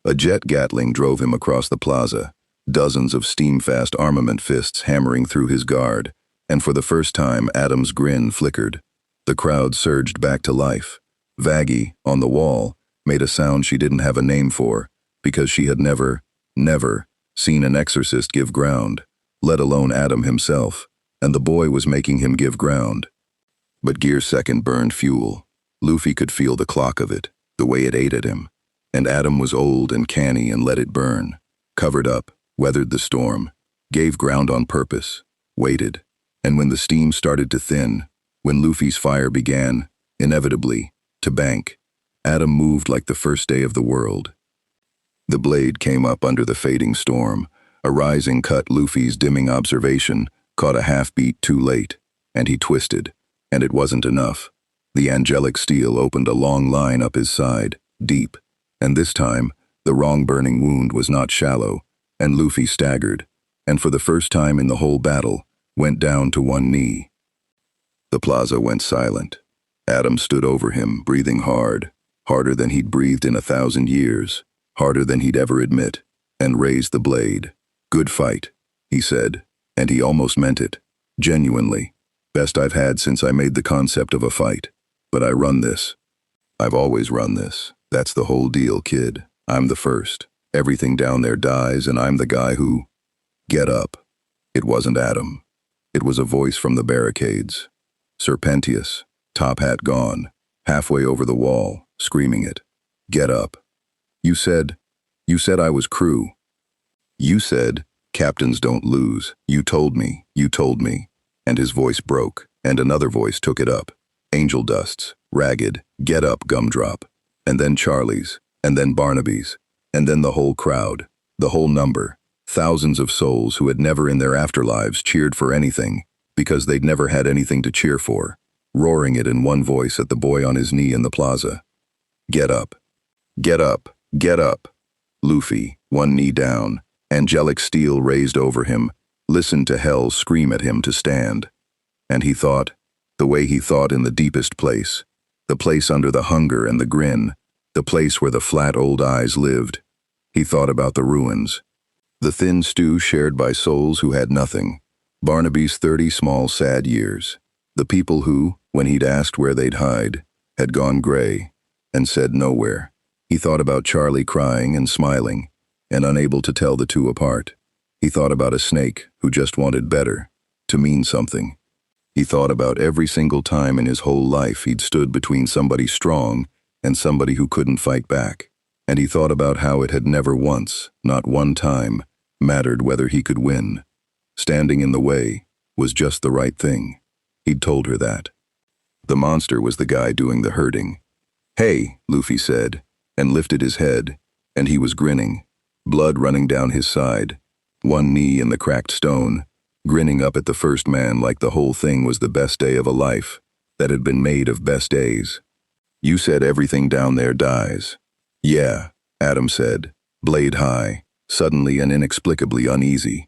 A jet Gatling drove him across the plaza, dozens of steam-fast armament fists hammering through his guard, and for the first time Adam's grin flickered. The crowd surged back to life. Vaggie, on the wall, made a sound she didn't have a name for, because she had never seen an exorcist give ground, let alone Adam himself, and the boy was making him give ground. But Gear second burned fuel. Luffy could feel the clock of it, the way it ate at him, and Adam was old and canny and let it burn, covered up, weathered the storm, gave ground on purpose, waited, and when the steam started to thin, when Luffy's fire began, inevitably, to bank, Adam moved like the first day of the world. The blade came up under the fading storm. A rising cut Luffy's dimming observation caught a half-beat too late, and he twisted, and it wasn't enough. The angelic steel opened a long line up his side, deep, and this time, the wrong burning wound was not shallow, and Luffy staggered, and for the first time in the whole battle, went down to one knee. The plaza went silent. Adam stood over him, breathing hard, harder than he'd breathed in 1,000 years, harder than he'd ever admit, and raised the blade. "Good fight," he said, and he almost meant it, genuinely. "Best I've had since I made the concept of a fight. But I run this. I've always run this. That's the whole deal, kid. I'm the first. Everything down there dies, and I'm the guy who... Get up." It wasn't Adam. It was a voice from the barricades. Serpentius, top hat gone, halfway over the wall, screaming it. "Get up. You said I was crew. You said, captains don't lose. You told me. And his voice broke, and another voice took it up. Angel Dust's, ragged, "Get up, gumdrop." And then Charlie's, and then Barnaby's, and then the whole crowd, the whole number, thousands of souls who had never in their afterlives cheered for anything, because they'd never had anything to cheer for, roaring it in one voice at the boy on his knee in the plaza. "Get up. Get up. Get up." Luffy, one knee down, angelic steel raised over him, listened to hell scream at him to stand. And he thought, the way he thought in the deepest place, the place under the hunger and the grin, the place where the flat old eyes lived. He thought about the ruins, the thin stew shared by souls who had nothing, Barnaby's 30 small sad years, the people who, when he'd asked where they'd hide, had gone gray and said nowhere. He thought about Charlie crying and smiling, and unable to tell the two apart. He thought about a snake who just wanted better, to mean something. He thought about every single time in his whole life he'd stood between somebody strong and somebody who couldn't fight back. And he thought about how it had never once, not one time, mattered whether he could win. Standing in the way was just the right thing. He'd told her that. The monster was the guy doing the hurting. "Hey," Luffy said, and lifted his head, and he was grinning, blood running down his side, one knee in the cracked stone, grinning up at the first man like the whole thing was the best day of a life that had been made of best days. "You said everything down there dies." "Yeah," Adam said, blade high, suddenly and inexplicably uneasy.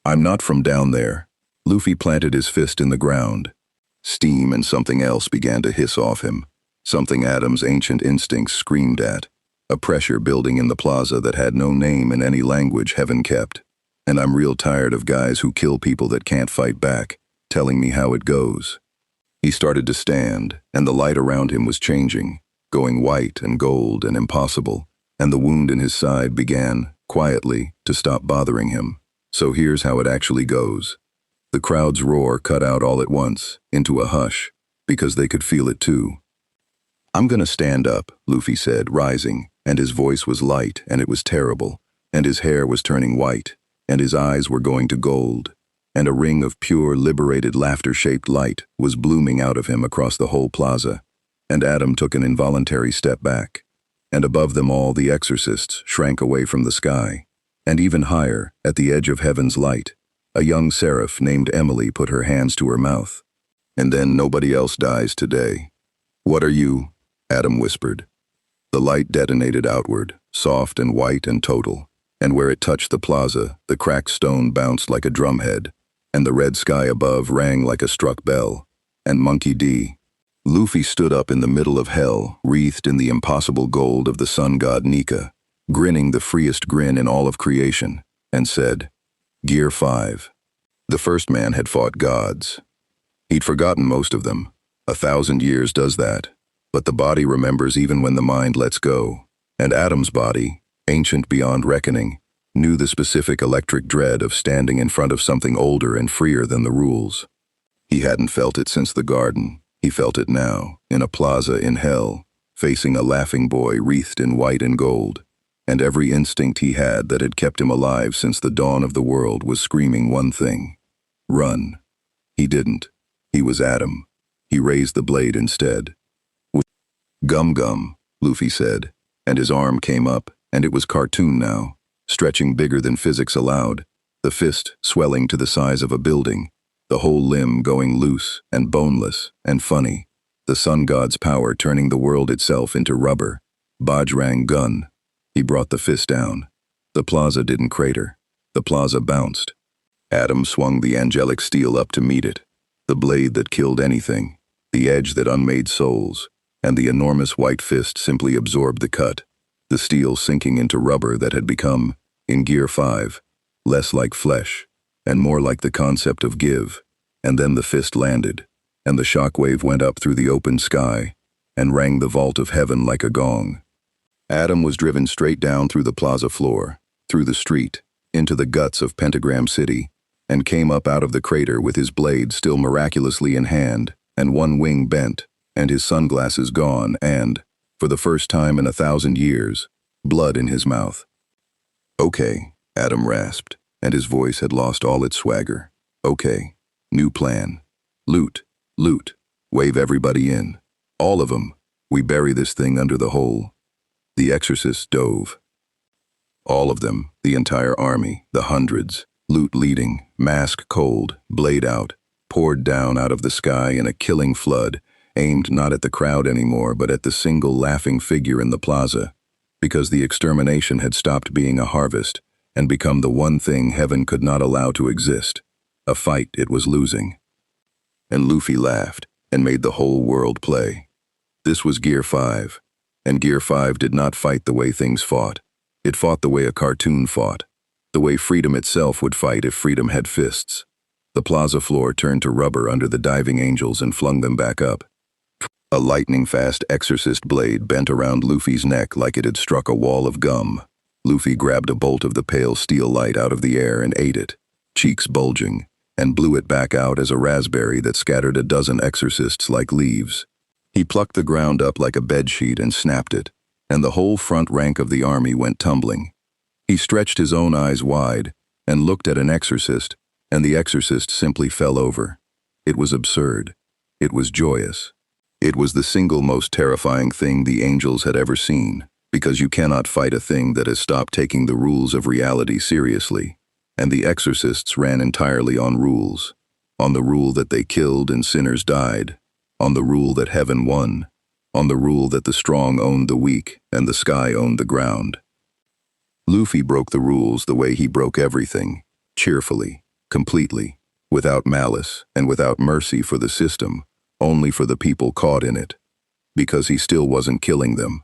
"I'm not from down there." Luffy planted his fist in the ground. Steam and something else began to hiss off him, something Adam's ancient instincts screamed at, a pressure building in the plaza that had no name in any language heaven kept. "And I'm real tired of guys who kill people that can't fight back, telling me how it goes." He started to stand, and the light around him was changing, going white and gold and impossible, and the wound in his side began, quietly, to stop bothering him. So here's how it actually goes. The crowd's roar cut out all at once, into a hush, because they could feel it too. "I'm gonna stand up," Luffy said, rising, and his voice was light, and it was terrible, and his hair was turning white, and his eyes were going to gold, and a ring of pure, liberated laughter-shaped light was blooming out of him across the whole plaza, and Adam took an involuntary step back, and above them all the exorcists shrank away from the sky, and even higher, at the edge of heaven's light, a young seraph named Emily put her hands to her mouth. "And then nobody else dies today." "What are you?" Adam whispered. The light detonated outward, soft and white and total, and where it touched the plaza, the cracked stone bounced like a drumhead, and the red sky above rang like a struck bell. And Monkey D. Luffy stood up in the middle of hell, wreathed in the impossible gold of the sun god Nika, grinning the freest grin in all of creation, and said, "Gear 5. The first man had fought gods. He'd forgotten most of them. 1,000 years does that. But the body remembers even when the mind lets go. And Adam's body, ancient beyond reckoning, knew the specific electric dread of standing in front of something older and freer than the rules. He hadn't felt it since the garden. He felt it now, in a plaza in hell, facing a laughing boy wreathed in white and gold. And every instinct he had that had kept him alive since the dawn of the world was screaming one thing: run. He didn't. He was Adam. He raised the blade instead. "Gum gum," Luffy said, and his arm came up, and it was cartoon now, stretching bigger than physics allowed, the fist swelling to the size of a building, the whole limb going loose and boneless and funny, the sun god's power turning the world itself into rubber. Bajrang gun. He brought the fist down. The plaza didn't crater. The plaza bounced. Adam swung the angelic steel up to meet it, the blade that killed anything, the edge that unmade souls, and the enormous white fist simply absorbed the cut, the steel sinking into rubber that had become, in Gear 5, less like flesh, and more like the concept of give. And then the fist landed, and the shockwave went up through the open sky, and rang the vault of heaven like a gong. Adam was driven straight down through the plaza floor, through the street, into the guts of Pentagram City, and came up out of the crater with his blade still miraculously in hand, and one wing bent, and his sunglasses gone, and, for the first time in 1,000 years, blood in his mouth. "Okay," Adam rasped, and his voice had lost all its swagger. "Okay, new plan. Loot, loot, wave everybody in. All of 'em. We bury this thing under the hole." The exorcists dove. All of them, the entire army, the hundreds, loot leading, mask cold, blade out, poured down out of the sky in a killing flood, aimed not at the crowd anymore but at the single laughing figure in the plaza, because the extermination had stopped being a harvest and become the one thing heaven could not allow to exist, a fight it was losing. And Luffy laughed and made the whole world play. This was Gear 5, and Gear 5 did not fight the way things fought. It fought the way a cartoon fought, the way freedom itself would fight if freedom had fists. The plaza floor turned to rubber under the diving angels and flung them back up. A lightning-fast exorcist blade bent around Luffy's neck like it had struck a wall of gum. Luffy grabbed a bolt of the pale steel light out of the air and ate it, cheeks bulging, and blew it back out as a raspberry that scattered a dozen exorcists like leaves. He plucked the ground up like a bedsheet and snapped it, and the whole front rank of the army went tumbling. He stretched his own eyes wide and looked at an exorcist, and the exorcist simply fell over. It was absurd. It was joyous. It was the single most terrifying thing the angels had ever seen, because you cannot fight a thing that has stopped taking the rules of reality seriously, and the exorcists ran entirely on rules, on the rule that they killed and sinners died, on the rule that heaven won, on the rule that the strong owned the weak and the sky owned the ground. Luffy broke the rules the way he broke everything, cheerfully, completely, without malice and without mercy for the system, only for the people caught in it, because he still wasn't killing them.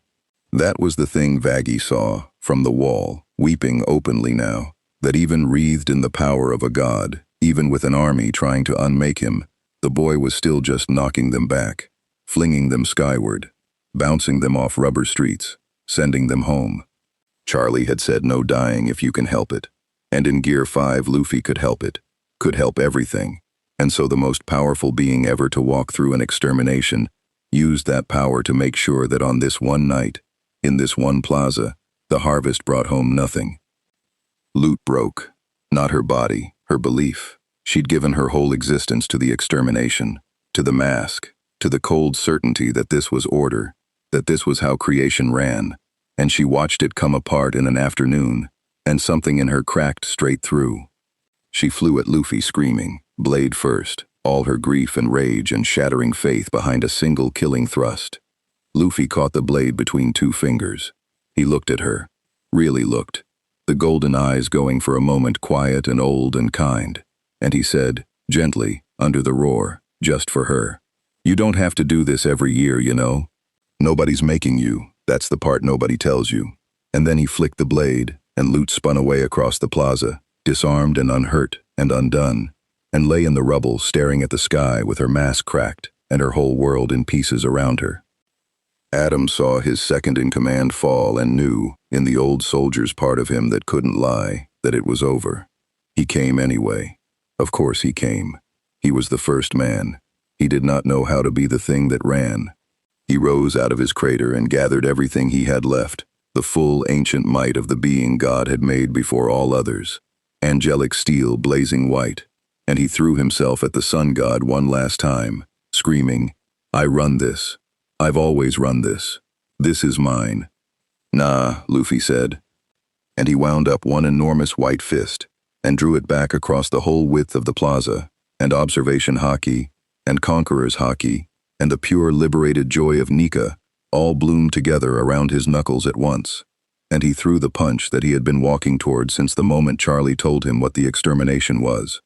That was the thing Vaggie saw, from the wall, weeping openly now, that even wreathed in the power of a god, even with an army trying to unmake him, the boy was still just knocking them back, flinging them skyward, bouncing them off rubber streets, sending them home. Charlie had said no dying if you can help it. And in Gear 5, Luffy could help it. Could help everything. And so the most powerful being ever to walk through an extermination used that power to make sure that on this one night, in this one plaza, the harvest brought home nothing. Loot broke. Not her body, her belief. She'd given her whole existence to the extermination, to the mask, to the cold certainty that this was order, that this was how creation ran, and she watched it come apart in an afternoon, and something in her cracked straight through. She flew at Luffy screaming, blade first, all her grief and rage and shattering faith behind a single killing thrust. Luffy caught the blade between two fingers. He looked at her, really looked, the golden eyes going for a moment quiet and old and kind, and he said, gently, under the roar, just for her, "You don't have to do this every year, you know. Nobody's making you, that's the part nobody tells you." And then he flicked the blade, and Loot spun away across the plaza, disarmed and unhurt and undone, and lay in the rubble staring at the sky with her mask cracked and her whole world in pieces around her. Adam saw his second-in-command fall and knew, in the old soldier's part of him that couldn't lie, that it was over. He came anyway. Of course he came. He was the first man. He did not know how to be the thing that ran. He rose out of his crater and gathered everything he had left, the full ancient might of the being God had made before all others, angelic steel blazing white, and he threw himself at the sun god one last time, screaming, "I run this. I've always run this. This is mine." "Nah," Luffy said. And he wound up one enormous white fist and drew it back across the whole width of the plaza, and observation haki, and conqueror's haki, and the pure liberated joy of Nika all bloomed together around his knuckles at once, and he threw the punch that he had been walking toward since the moment Charlie told him what the extermination was.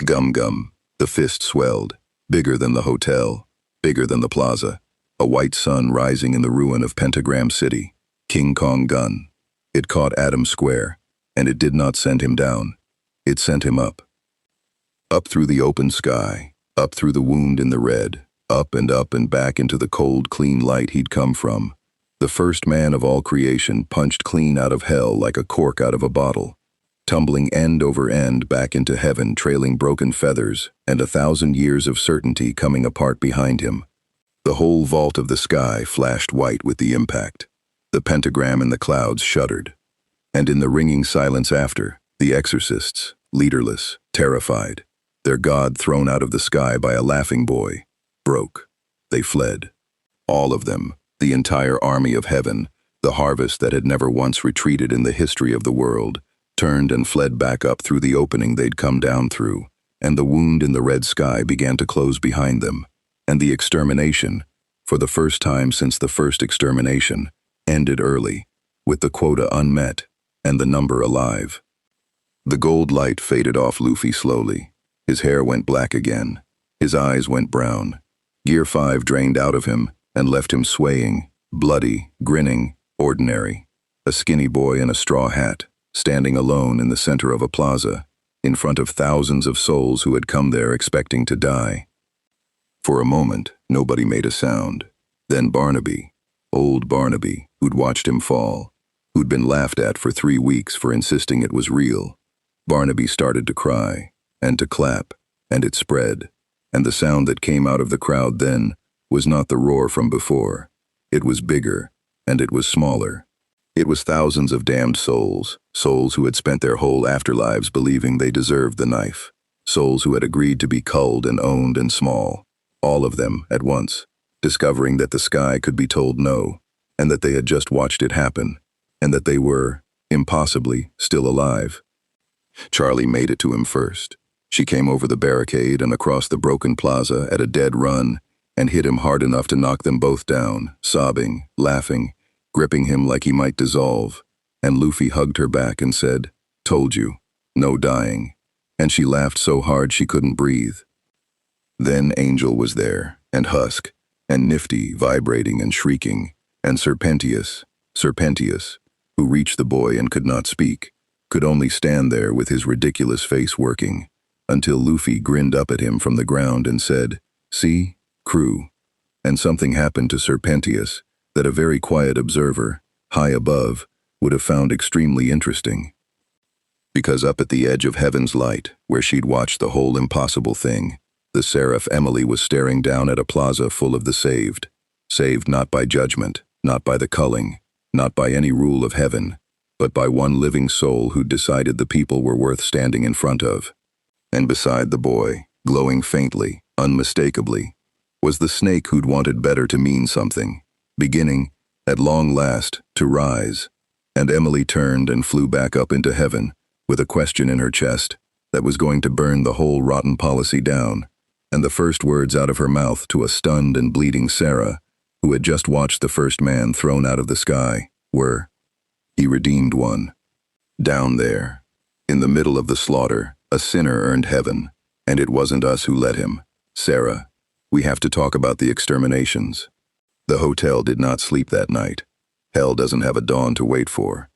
Gum gum, the fist swelled, bigger than the hotel, bigger than the plaza, a white sun rising in the ruin of Pentagram City, King Kong gun. It caught Adam square, and it did not send him down, it sent him up. Up through the open sky, up through the wound in the red, up and back into the cold, clean light he'd come from. The first man of all creation punched clean out of hell like a cork out of a bottle, tumbling end over end back into heaven, trailing broken feathers and 1,000 years of certainty coming apart behind him. The whole vault of the sky flashed white with the impact. The pentagram in the clouds shuddered. And in the ringing silence after, the exorcists, leaderless, terrified, their god thrown out of the sky by a laughing boy, broke. They fled. All of them, the entire army of heaven, the harvest that had never once retreated in the history of the world, turned and fled back up through the opening they'd come down through, and the wound in the red sky began to close behind them, and the extermination, for the first time since the first extermination, ended early, with the quota unmet, and the number alive. The gold light faded off Luffy slowly. His hair went black again. His eyes went brown. Gear 5 drained out of him and left him swaying, bloody, grinning, ordinary. A skinny boy in a straw hat, standing alone in the center of a plaza, in front of thousands of souls who had come there expecting to die. For a moment, nobody made a sound. Then Barnaby, old Barnaby, who'd watched him fall, who'd been laughed at for 3 weeks for insisting it was real. Barnaby started to cry, and to clap, and it spread, and the sound that came out of the crowd then was not the roar from before. It was bigger, and it was smaller. It was thousands of damned souls, souls who had spent their whole afterlives believing they deserved the knife, souls who had agreed to be culled and owned and small, all of them at once, discovering that the sky could be told no, and that they had just watched it happen, and that they were, impossibly, still alive. Charlie made it to him first. She came over the barricade and across the broken plaza at a dead run and hit him hard enough to knock them both down, sobbing, laughing, gripping him like he might dissolve. And Luffy hugged her back and said, "Told you, no dying." And she laughed so hard she couldn't breathe. Then Angel was there, and Husk, and Nifty vibrating and shrieking, and Serpentius, who reached the boy and could not speak, could only stand there with his ridiculous face working, until Luffy grinned up at him from the ground and said, "See, crew." And something happened to Serpentius that a very quiet observer, high above, would have found extremely interesting. Because up at the edge of heaven's light, where she'd watched the whole impossible thing, the seraph Emily was staring down at a plaza full of the saved. Saved not by judgment, not by the culling, not by any rule of heaven, but by one living soul who'd decided the people were worth standing in front of. And beside the boy, glowing faintly, unmistakably, was the snake who'd wanted better to mean something, beginning, at long last, to rise. And Emily turned and flew back up into heaven, with a question in her chest that was going to burn the whole rotten policy down, and the first words out of her mouth to a stunned and bleeding Sarah, who had just watched the first man thrown out of the sky, were, "He redeemed one. Down there, in the middle of the slaughter, a sinner earned heaven, and it wasn't us who let him. Sarah, we have to talk about the exterminations." The hotel did not sleep that night. Hell doesn't have a dawn to wait for.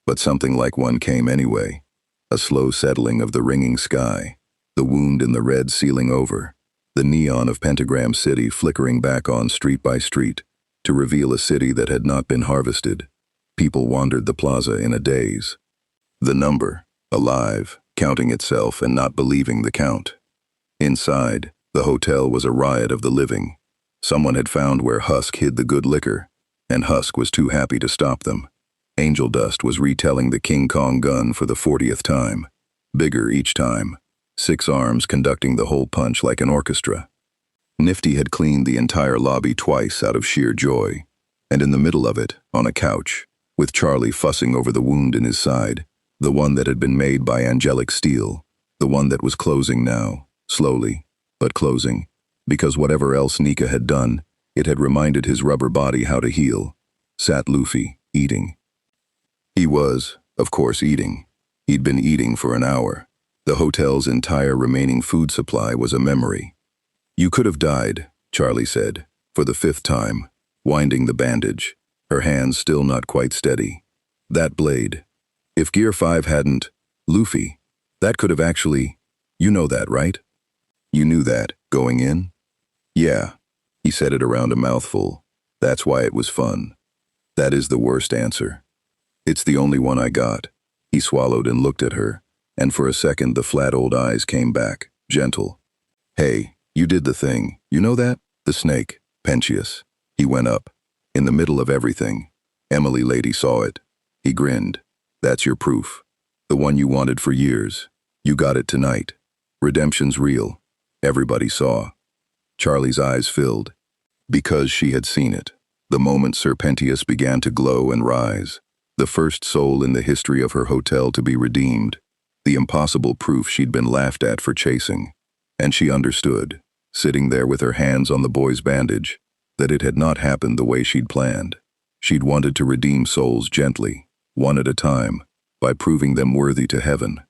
But something like one came anyway. A slow settling of the ringing sky, the wound in the red sealing over, the neon of Pentagram City flickering back on street by street to reveal a city that had not been harvested. People wandered the plaza in a daze. The number, alive, counting itself and not believing the count. Inside, the hotel was a riot of the living. Someone had found where Husk hid the good liquor, and Husk was too happy to stop them. Angel Dust was retelling the King Kong gun for the 40th time, bigger each time, 6 arms conducting the whole punch like an orchestra. Nifty had cleaned the entire lobby twice out of sheer joy, and in the middle of it, on a couch, with Charlie fussing over the wound in his side, the one that had been made by angelic steel, the one that was closing now, slowly, but closing, because whatever else Nika had done, it had reminded his rubber body how to heal, sat Luffy, eating. He was, of course, eating. He'd been eating for an hour. The hotel's entire remaining food supply was a memory. "You could have died," Charlie said, for the 5th time, winding the bandage, her hands still not quite steady. "That blade. If Gear 5 hadn't, Luffy, that could have actually, you know that, right? You knew that, going in?" "Yeah." He said it around a mouthful. "That's why it was fun." "That is the worst answer." "It's the only one I got." He swallowed and looked at her, and for a second the flat old eyes came back, gentle. "Hey, you did the thing, you know that? The snake, Pentius." He went up. "In the middle of everything. Emily lady saw it." He grinned. "That's your proof. The one you wanted for years. You got it tonight. Redemption's real. Everybody saw." Charlie's eyes filled. Because she had seen it. The moment Sir Pentius began to glow and rise. The first soul in the history of her hotel to be redeemed. The impossible proof she'd been laughed at for chasing. And she understood, sitting there with her hands on the boy's bandage, that it had not happened the way she'd planned. She'd wanted to redeem souls gently, one at a time, by proving them worthy to heaven.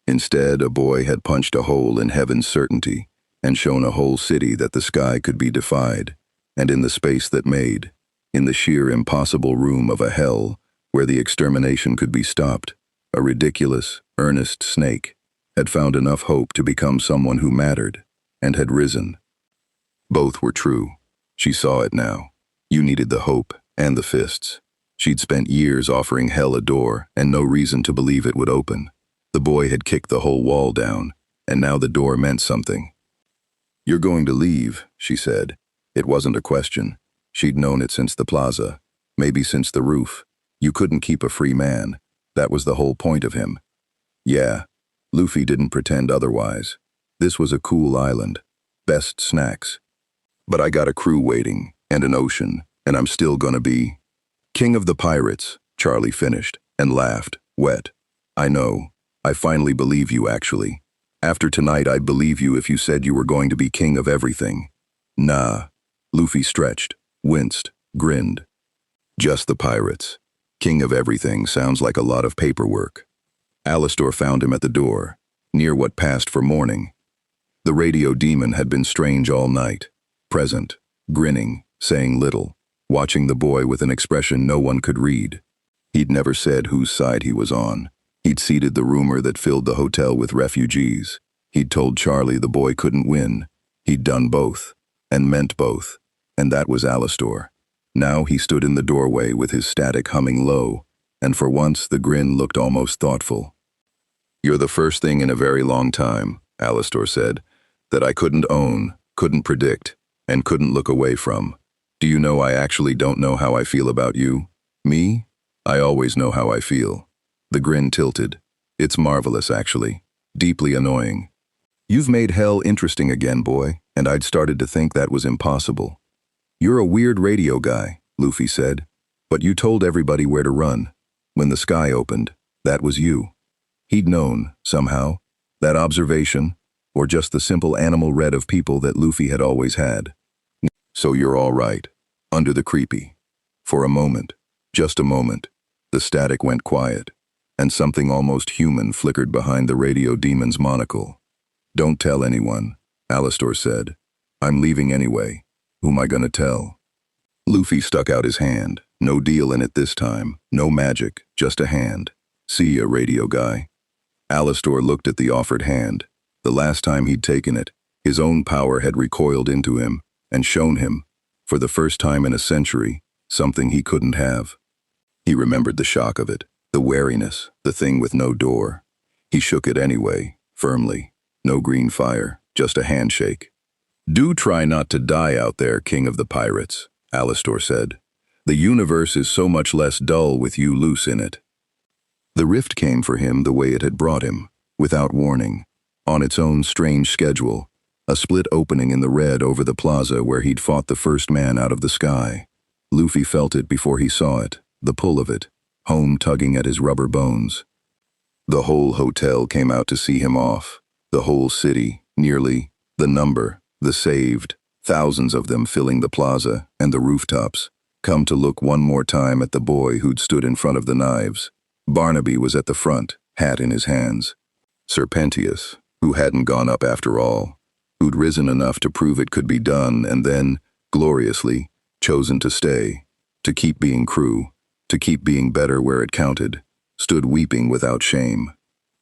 Instead, a boy had punched a hole in heaven's certainty and shown a whole city that the sky could be defied, and in the space that made, in the sheer impossible room of a hell where the extermination could be stopped, a ridiculous, earnest snake had found enough hope to become someone who mattered, and had risen. Both were true. She saw it now. You needed the hope and the fists. She'd spent years offering hell a door and no reason to believe it would open. The boy had kicked the whole wall down, and now the door meant something. "You're going to leave," she said. It wasn't a question. She'd known it since the plaza, maybe since the roof. You couldn't keep a free man. That was the whole point of him. Yeah, Luffy didn't pretend otherwise. This was a cool island. Best snacks. But I got a crew waiting, and an ocean, and I'm still gonna be king of the pirates, Charlie finished, and laughed, wet. "I know. I finally believe you, actually. After tonight, I'd believe you if you said you were going to be king of everything." "Nah." Luffy stretched, winced, grinned. "Just the pirates. King of everything sounds like a lot of paperwork." Alastor found him at the door, near what passed for morning. The radio demon had been strange all night, present, grinning, saying little, watching the boy with an expression no one could read. He'd never said whose side he was on. He'd seeded the rumor that filled the hotel with refugees. He'd told Charlie the boy couldn't win. He'd done both, and meant both, and that was Alastor. Now he stood in the doorway with his static humming low, and for once the grin looked almost thoughtful. "You're the first thing in a very long time," Alastor said, "that I couldn't own, couldn't predict, and couldn't look away from. Do you know I actually don't know how I feel about you? Me? I always know how I feel." The grin tilted. "It's marvelous, actually. Deeply annoying. You've made hell interesting again, boy, and I'd started to think that was impossible. You're a weird radio guy," Luffy said, "but you told everybody where to run. When the sky opened, that was you." He'd known, somehow, that observation, or just the simple animal red of people that Luffy had always had. "So you're all right, under the creepy." For a moment, just a moment, the static went quiet, and something almost human flickered behind the radio demon's monocle. "Don't tell anyone," Alastor said. "I'm leaving anyway. Who'm I gonna tell?" Luffy stuck out his hand. No deal in it this time, no magic, just a hand. "See ya, radio guy." Alastor looked at the offered hand. The last time he'd taken it, his own power had recoiled into him and shown him, for the first time in a century, something he couldn't have. He remembered the shock of it, the wariness, the thing with no door. He shook it anyway, firmly. No green fire, just a handshake. "Do try not to die out there, King of the Pirates," Alastor said. "The universe is so much less dull with you loose in it." The rift came for him the way it had brought him, without warning, on its own strange schedule, a split opening in the red over the plaza where he'd fought the first man out of the sky. Luffy felt it before he saw it, the pull of it, home tugging at his rubber bones. The whole hotel came out to see him off, the whole city, nearly, the number, the saved, thousands of them filling the plaza and the rooftops, come to look one more time at the boy who'd stood in front of the knives. Barnaby was at the front, hat in his hands. Serpentius, who hadn't gone up after all, who'd risen enough to prove it could be done and then, gloriously, chosen to stay, to keep being crew, to keep being better where it counted, stood weeping without shame.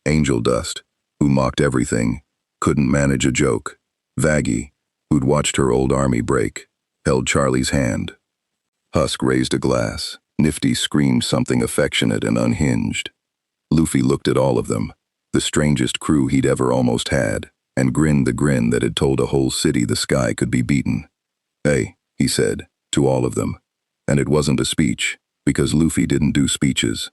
Angel Dust, who mocked everything, couldn't manage a joke. Vaggie, who'd watched her old army break, held Charlie's hand. Husk raised a glass. Nifty screamed something affectionate and unhinged. Luffy looked at all of them, the strangest crew he'd ever almost had, and grinned the grin that had told a whole city the sky could be beaten. "Hey," he said, to all of them. And it wasn't a speech, because Luffy didn't do speeches.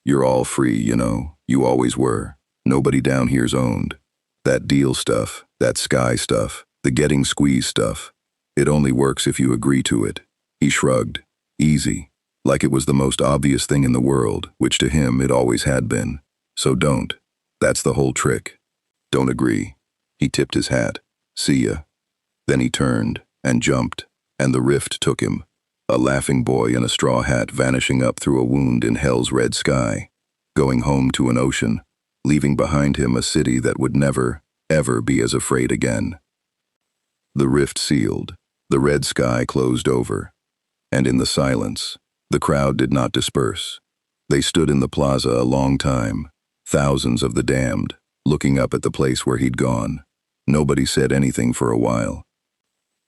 "You're all free, you know. You always were. Nobody down here's owned. That deal stuff, that sky stuff, the getting squeezed stuff, it only works if you agree to it." He shrugged. "Easy. Like it was the most obvious thing in the world, which to him it always had been. So don't. That's the whole trick. Don't agree." He tipped his hat. "See ya." Then he turned and jumped, and the rift took him, a laughing boy in a straw hat vanishing up through a wound in hell's red sky, going home to an ocean, leaving behind him a city that would never, ever be as afraid again. The rift sealed, the red sky closed over, and in the silence, the crowd did not disperse. They stood in the plaza a long time, thousands of the damned, looking up at the place where he'd gone. Nobody said anything for a while.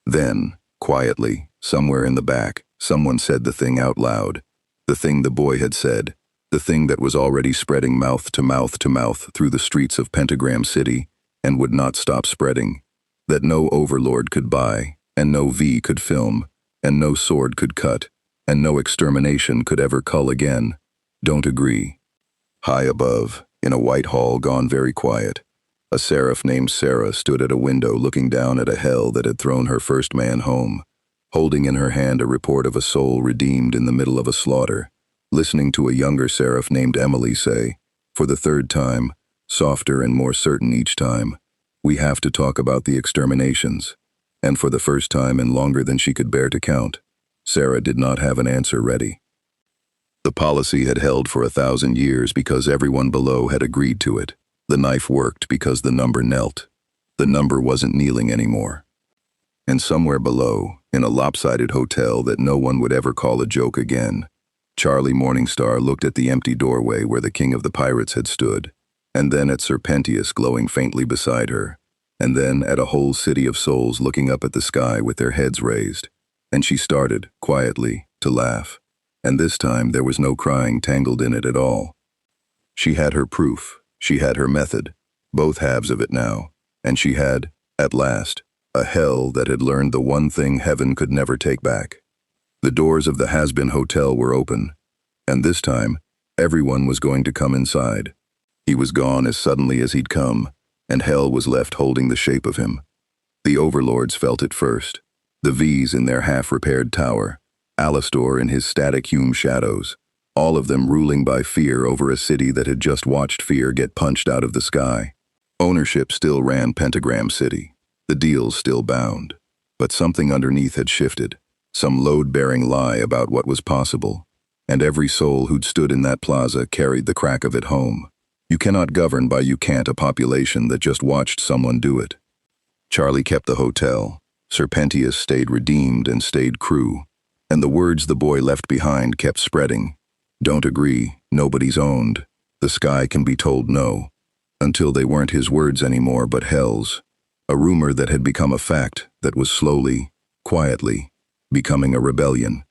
Then, quietly, somewhere in the back, someone said the thing out loud, the thing the boy had said, the thing that was already spreading mouth to mouth to mouth through the streets of Pentagram City, and would not stop spreading, that no overlord could buy, and no V could film, and no sword could cut, and no extermination could ever cull again. Don't agree. High above, in a white hall gone very quiet, a seraph named Sarah stood at a window looking down at a hell that had thrown her first man home, holding in her hand a report of a soul redeemed in the middle of a slaughter, listening to a younger seraph named Emily say, for the third time, softer and more certain each time, "We have to talk about the exterminations." And for the first time and longer than she could bear to count, Sarah did not have an answer ready. The policy had held for 1,000 years because everyone below had agreed to it. The knife worked because the number knelt. The number wasn't kneeling anymore. And somewhere below, in a lopsided hotel that no one would ever call a joke again, Charlie Morningstar looked at the empty doorway where the King of the Pirates had stood, and then at Serpentius glowing faintly beside her, and then at a whole city of souls looking up at the sky with their heads raised, and she started, quietly, to laugh. And this time there was no crying tangled in it at all. She had her proof, she had her method, both halves of it now, and she had, at last, a hell that had learned the one thing heaven could never take back. The doors of the Hazbin hotel were open, and this time, everyone was going to come inside. He was gone as suddenly as he'd come, and hell was left holding the shape of him. The overlords felt it first, the Vees in their half-repaired tower, Alastor in his static-hewn shadows, all of them ruling by fear over a city that had just watched fear get punched out of the sky. Ownership still ran Pentagram City, the deals still bound, but something underneath had shifted, some load-bearing lie about what was possible, and every soul who'd stood in that plaza carried the crack of it home. You cannot govern by you can't a population that just watched someone do it. Charlie kept the hotel, Serpentius stayed redeemed and stayed crew, and the words the boy left behind kept spreading. Don't agree, nobody's owned, the sky can be told no, until they weren't his words anymore but hell's, a rumor that had become a fact that was slowly, quietly, becoming a rebellion.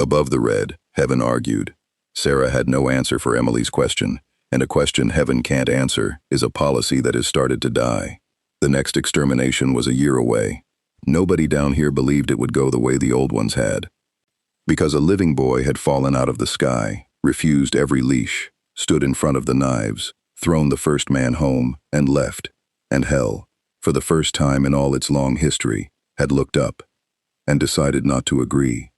Above the red, heaven argued. Sarah had no answer for Emily's question, and a question heaven can't answer is a policy that has started to die. The next extermination was a year away. Nobody down here believed it would go the way the old ones had. Because a living boy had fallen out of the sky, refused every leash, stood in front of the knives, thrown the first man home, and left, and hell, for the first time in all its long history, had looked up, and decided not to agree.